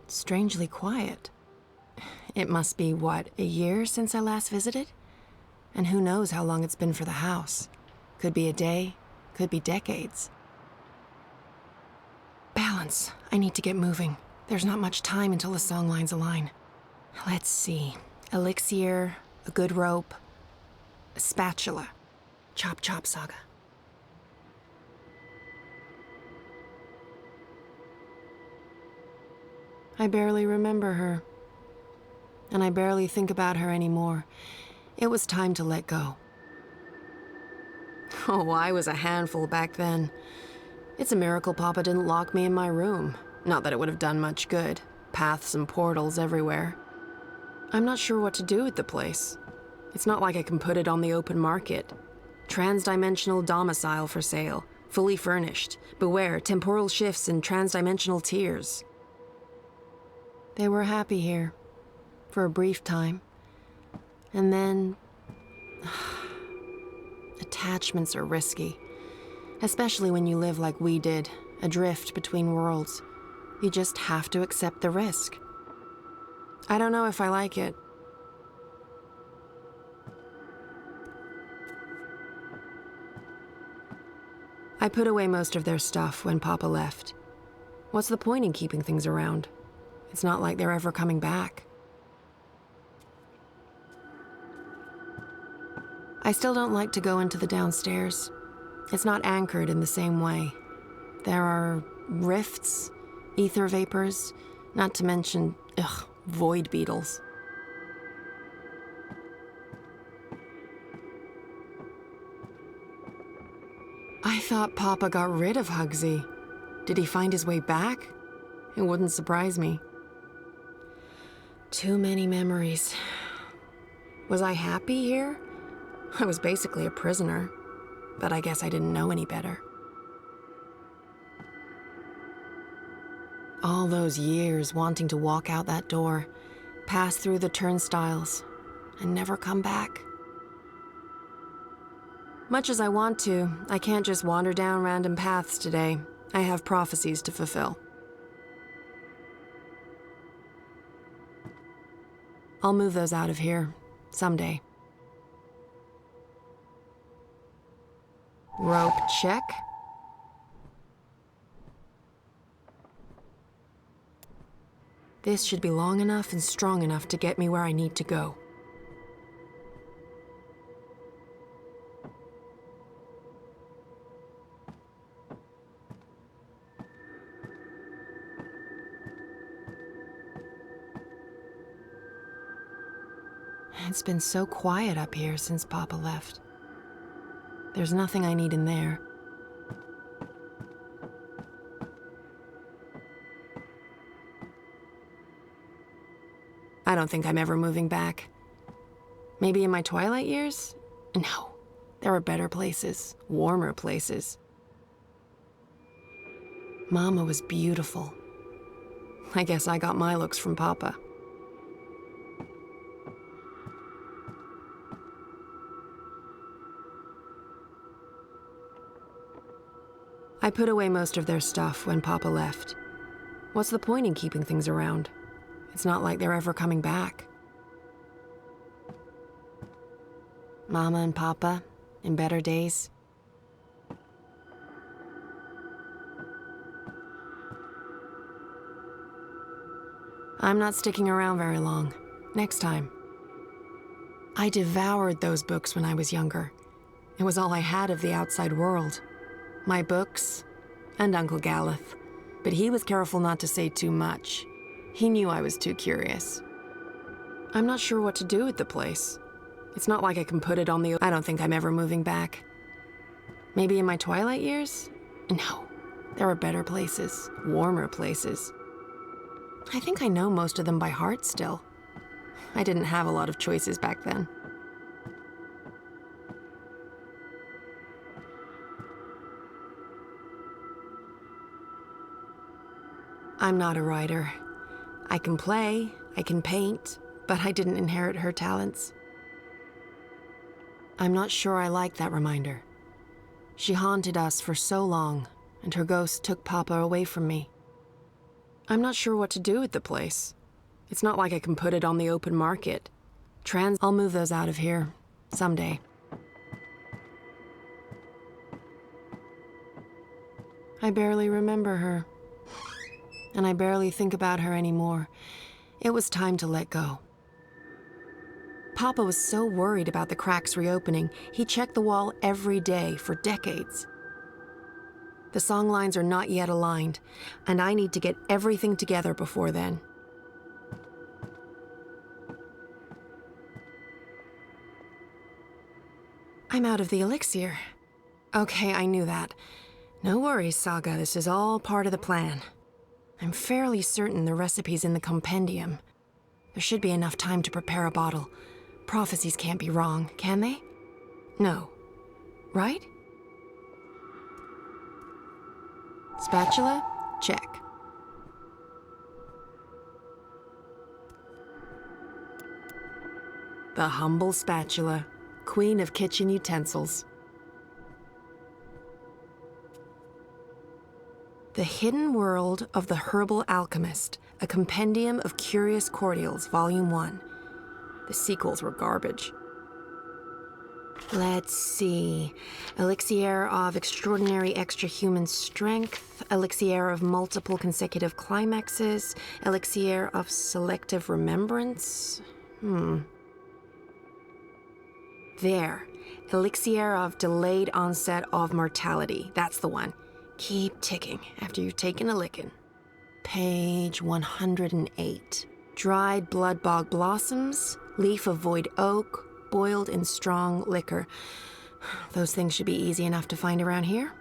strangely quiet. It must be, what, a year since I last visited? And who knows how long it's been for the house. Could be a day, could be decades. Balance. I need to get moving. There's not much time until the songlines align. Let's see. Elixir, a good rope, a spatula. Chop chop, Saga. I barely remember her. And I barely think about her anymore. It was time to let go. Oh, I was a handful back then. It's a miracle Papa didn't lock me in my room. Not that it would have done much good. Paths and portals everywhere. I'm not sure what to do with the place. It's not like I can put it on the open market. Transdimensional domicile for sale. Fully furnished. Beware, temporal shifts and transdimensional tears. They were happy here. For a brief time. And then... attachments are risky. Especially when you live like we did, adrift between worlds. You just have to accept the risk. I don't know if I like it. I put away most of their stuff when Papa left. What's the point in keeping things around? It's not like they're ever coming back. I still don't like to go into the downstairs. It's not anchored in the same way. There are rifts, ether vapors, not to mention, void beetles. I thought Papa got rid of Hugsy. Did he find his way back? It wouldn't surprise me. Too many memories. Was I happy here? I was basically a prisoner, but I guess I didn't know any better. All those years wanting to walk out that door, pass through the turnstiles, and never come back. Much as I want to, I can't just wander down random paths today. I have prophecies to fulfill. I'll move those out of here, someday. Rope check. This should be long enough and strong enough to get me where I need to go. It's been so quiet up here since Papa left. There's nothing I need in there. I don't think I'm ever moving back. Maybe in my twilight years? No. There are better places, warmer places. Mama was beautiful. I guess I got my looks from Papa. I put away most of their stuff when Papa left. What's the point in keeping things around? It's not like they're ever coming back. Mama and Papa, in better days. I'm not sticking around very long. Next time. I devoured those books when I was younger. It was all I had of the outside world. My books, and Uncle Galeth. But he was careful not to say too much. He knew I was too curious. I'm not sure what to do with the place. It's not like I can put it on the... I don't think I'm ever moving back. Maybe in my twilight years? No. There are better places, warmer places. I think I know most of them by heart still. I didn't have a lot of choices back then. I'm not a writer. I can play, I can paint, but I didn't inherit her talents. I'm not sure I like that reminder. She haunted us for so long, and her ghost took Papa away from me. I'm not sure what to do with the place. It's not like I can put it on the open market. I'll move those out of here, someday. I barely remember her. And I barely think about her anymore. It was time to let go. Papa was so worried about the cracks reopening, he checked the wall every day for decades. The song lines are not yet aligned, and I need to get everything together before then. I'm out of the elixir. Okay, I knew that. No worries, Saga, this is all part of the plan. I'm fairly certain the recipe's in the compendium. There should be enough time to prepare a bottle. Prophecies can't be wrong, can they? No. Right? Spatula? Check. The humble spatula, queen of kitchen utensils. The Hidden World of the Herbal Alchemist, a compendium of curious cordials, Volume 1. The sequels were garbage. Let's see. Elixir of extraordinary extra-human strength, elixir of multiple consecutive climaxes, elixir of selective remembrance. There. Elixir of delayed onset of mortality. That's the one. Keep ticking after you've taken a licking. Page 108. Dried blood bog blossoms, leaf of void oak, boiled in strong liquor. Those things should be easy enough to find around here.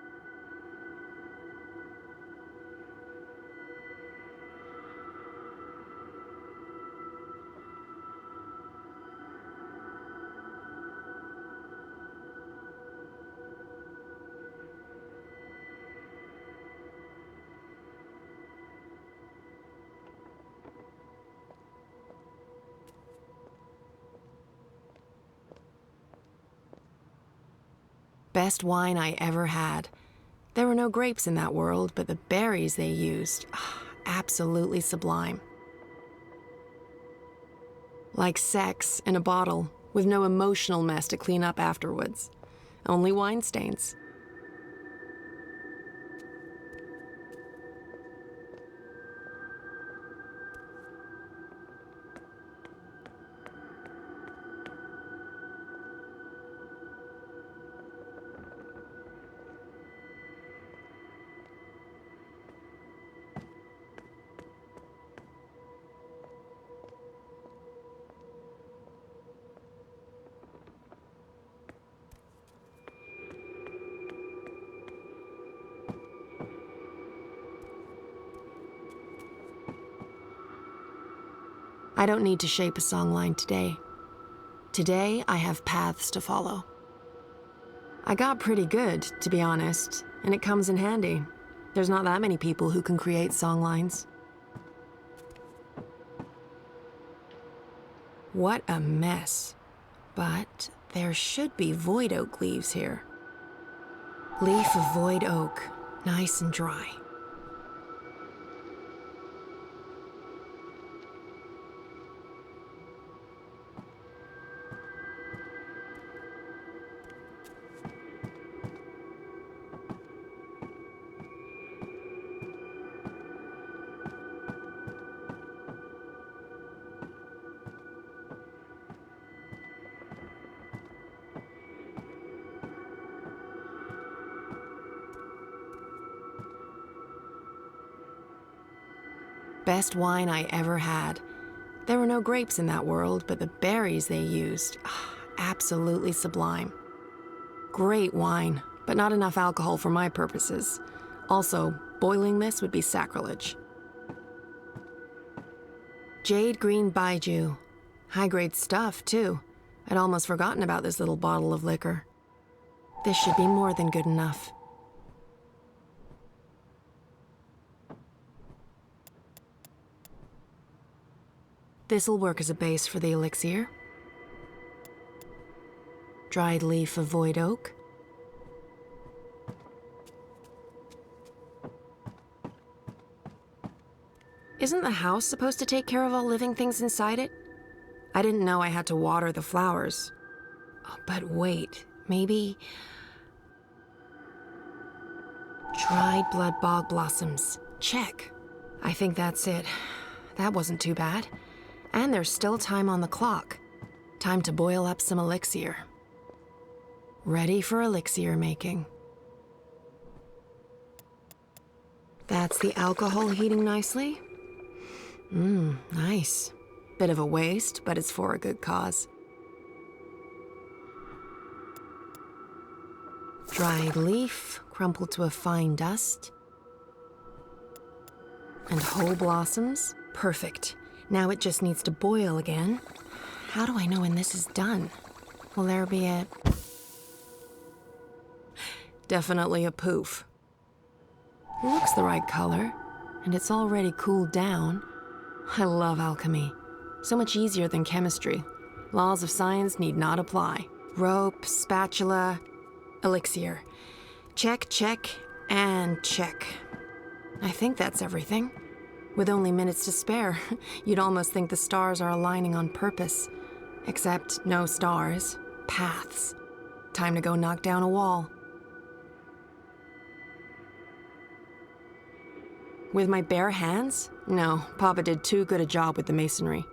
Best wine I ever had. There were no grapes in that world, but the berries they used, absolutely sublime. Like sex in a bottle, with no emotional mess to clean up afterwards. Only wine stains. I don't need to shape a songline today. Today, I have paths to follow. I got pretty good, to be honest, and it comes in handy. There's not that many people who can create songlines. What a mess. But there should be void oak leaves here. Leaf of void oak, nice and dry. Best wine I ever had. There were no grapes in that world, but the berries they used, absolutely sublime. Great wine, but not enough alcohol for my purposes. Also, boiling this would be sacrilege. Jade green baijiu. High-grade stuff, too. I'd almost forgotten about this little bottle of liquor. This should be more than good enough. This'll work as a base for the elixir. Dried leaf of void oak. Isn't the house supposed to take care of all living things inside it? I didn't know I had to water the flowers. Oh, but wait, maybe... Dried blood bog blossoms. Check. I think that's it. That wasn't too bad. And there's still time on the clock. Time to boil up some elixir. Ready for elixir making. That's the alcohol heating nicely. Nice. Bit of a waste, but it's for a good cause. Dried leaf, crumpled to a fine dust. And whole blossoms. Perfect. Now it just needs to boil again. How do I know when this is done? Will there be a... Definitely a poof. Looks the right color, and it's already cooled down. I love alchemy. So much easier than chemistry. Laws of science need not apply. Rope, spatula, elixir. Check, check, and check. I think that's everything. With only minutes to spare, you'd almost think the stars are aligning on purpose. Except no stars, paths. Time to go knock down a wall. With my bare hands? No, Papa did too good a job with the masonry.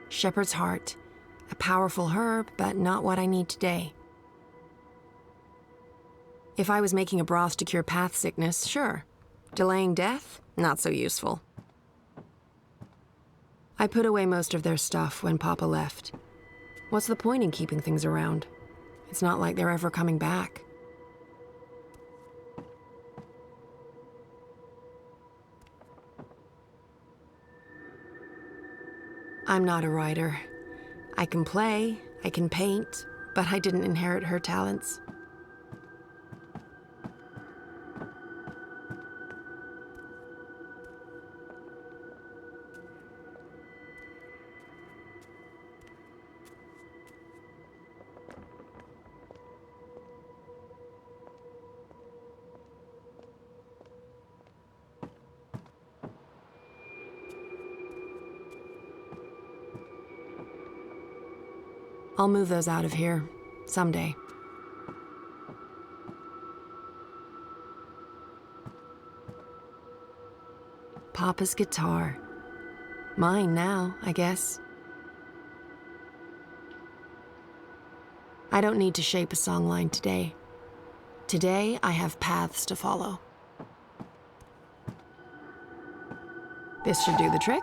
Shepherd's heart. A powerful herb, but not what I need today. If I was making a broth to cure path sickness, sure. Delaying death? Not so useful. I put away most of their stuff when Papa left. What's the point in keeping things around? It's not like they're ever coming back. I'm not a writer. I can play, I can paint, but I didn't inherit her talents. I'll move those out of here, someday. Papa's guitar. Mine now, I guess. I don't need to shape a songline today. Today, I have paths to follow. This should do the trick.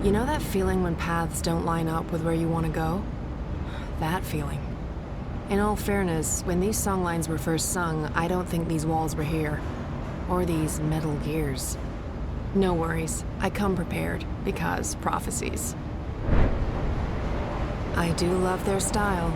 You know that feeling when paths don't line up with where you want to go? That feeling. In all fairness, when these songlines were first sung, I don't think these walls were here. Or these metal gears. No worries, I come prepared, because prophecies. I do love their style.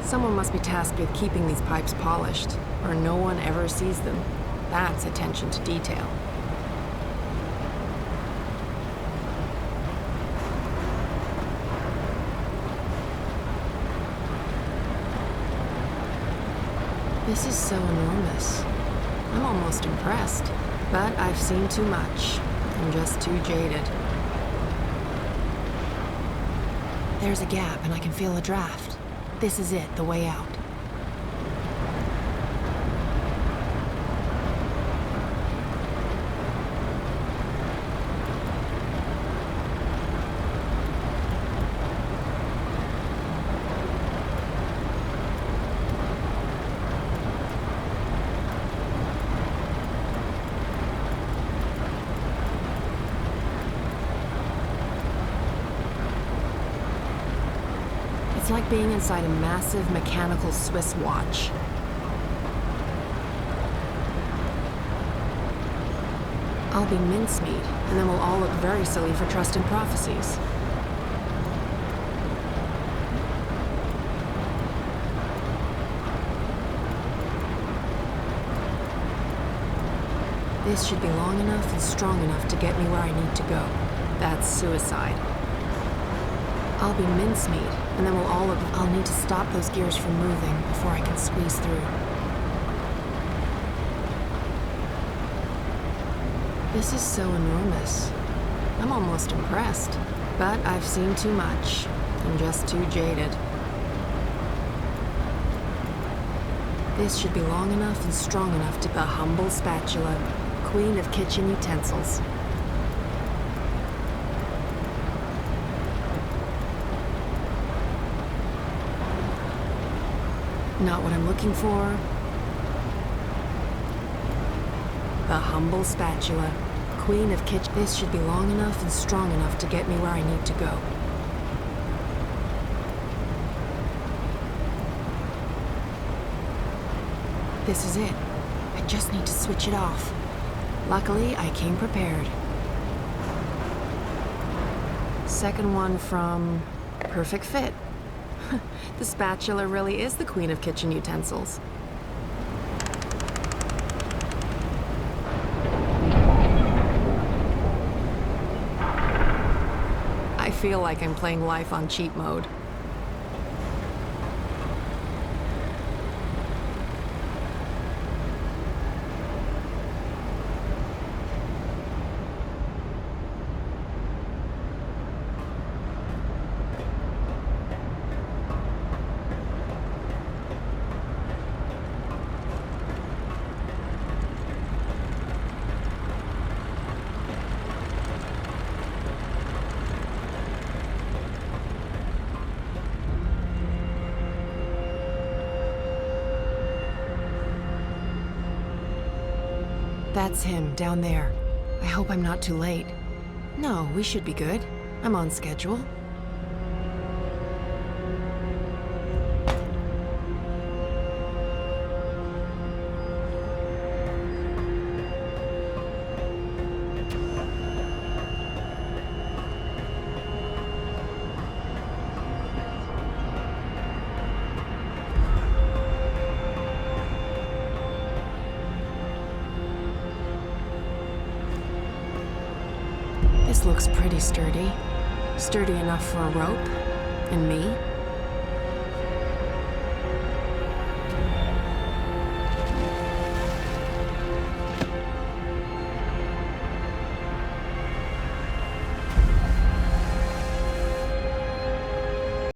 Someone must be tasked with keeping these pipes polished, or no one ever sees them. That's attention to detail. This is so enormous. I'm almost impressed, but I've seen too much. I'm just too jaded. There's a gap, and I can feel a draft. This is it, the way out. It's like being inside a massive mechanical Swiss watch. I'll be mincemeat, and then we'll all look very silly for trusting prophecies. This should be long enough and strong enough to get me where I need to go. That's suicide. I'll be mincemeat, and then we'll all look... I'll need to stop those gears from moving before I can squeeze through. This is so enormous. I'm almost impressed, but I've seen too much. I'm just too jaded. This should be long enough and strong enough to... The humble spatula, queen of kitchen utensils. Not what I'm looking for. The humble spatula, queen of kitchen. This should be long enough and strong enough to get me where I need to go. This is it. I just need to switch it off. Luckily, I came prepared. Second one from Perfect Fit. The spatula really is the queen of kitchen utensils. I feel like I'm playing life on cheat mode. That's him, down there. I hope I'm not too late. No, we should be good. I'm on schedule. This looks pretty sturdy. Sturdy enough for a rope. And me.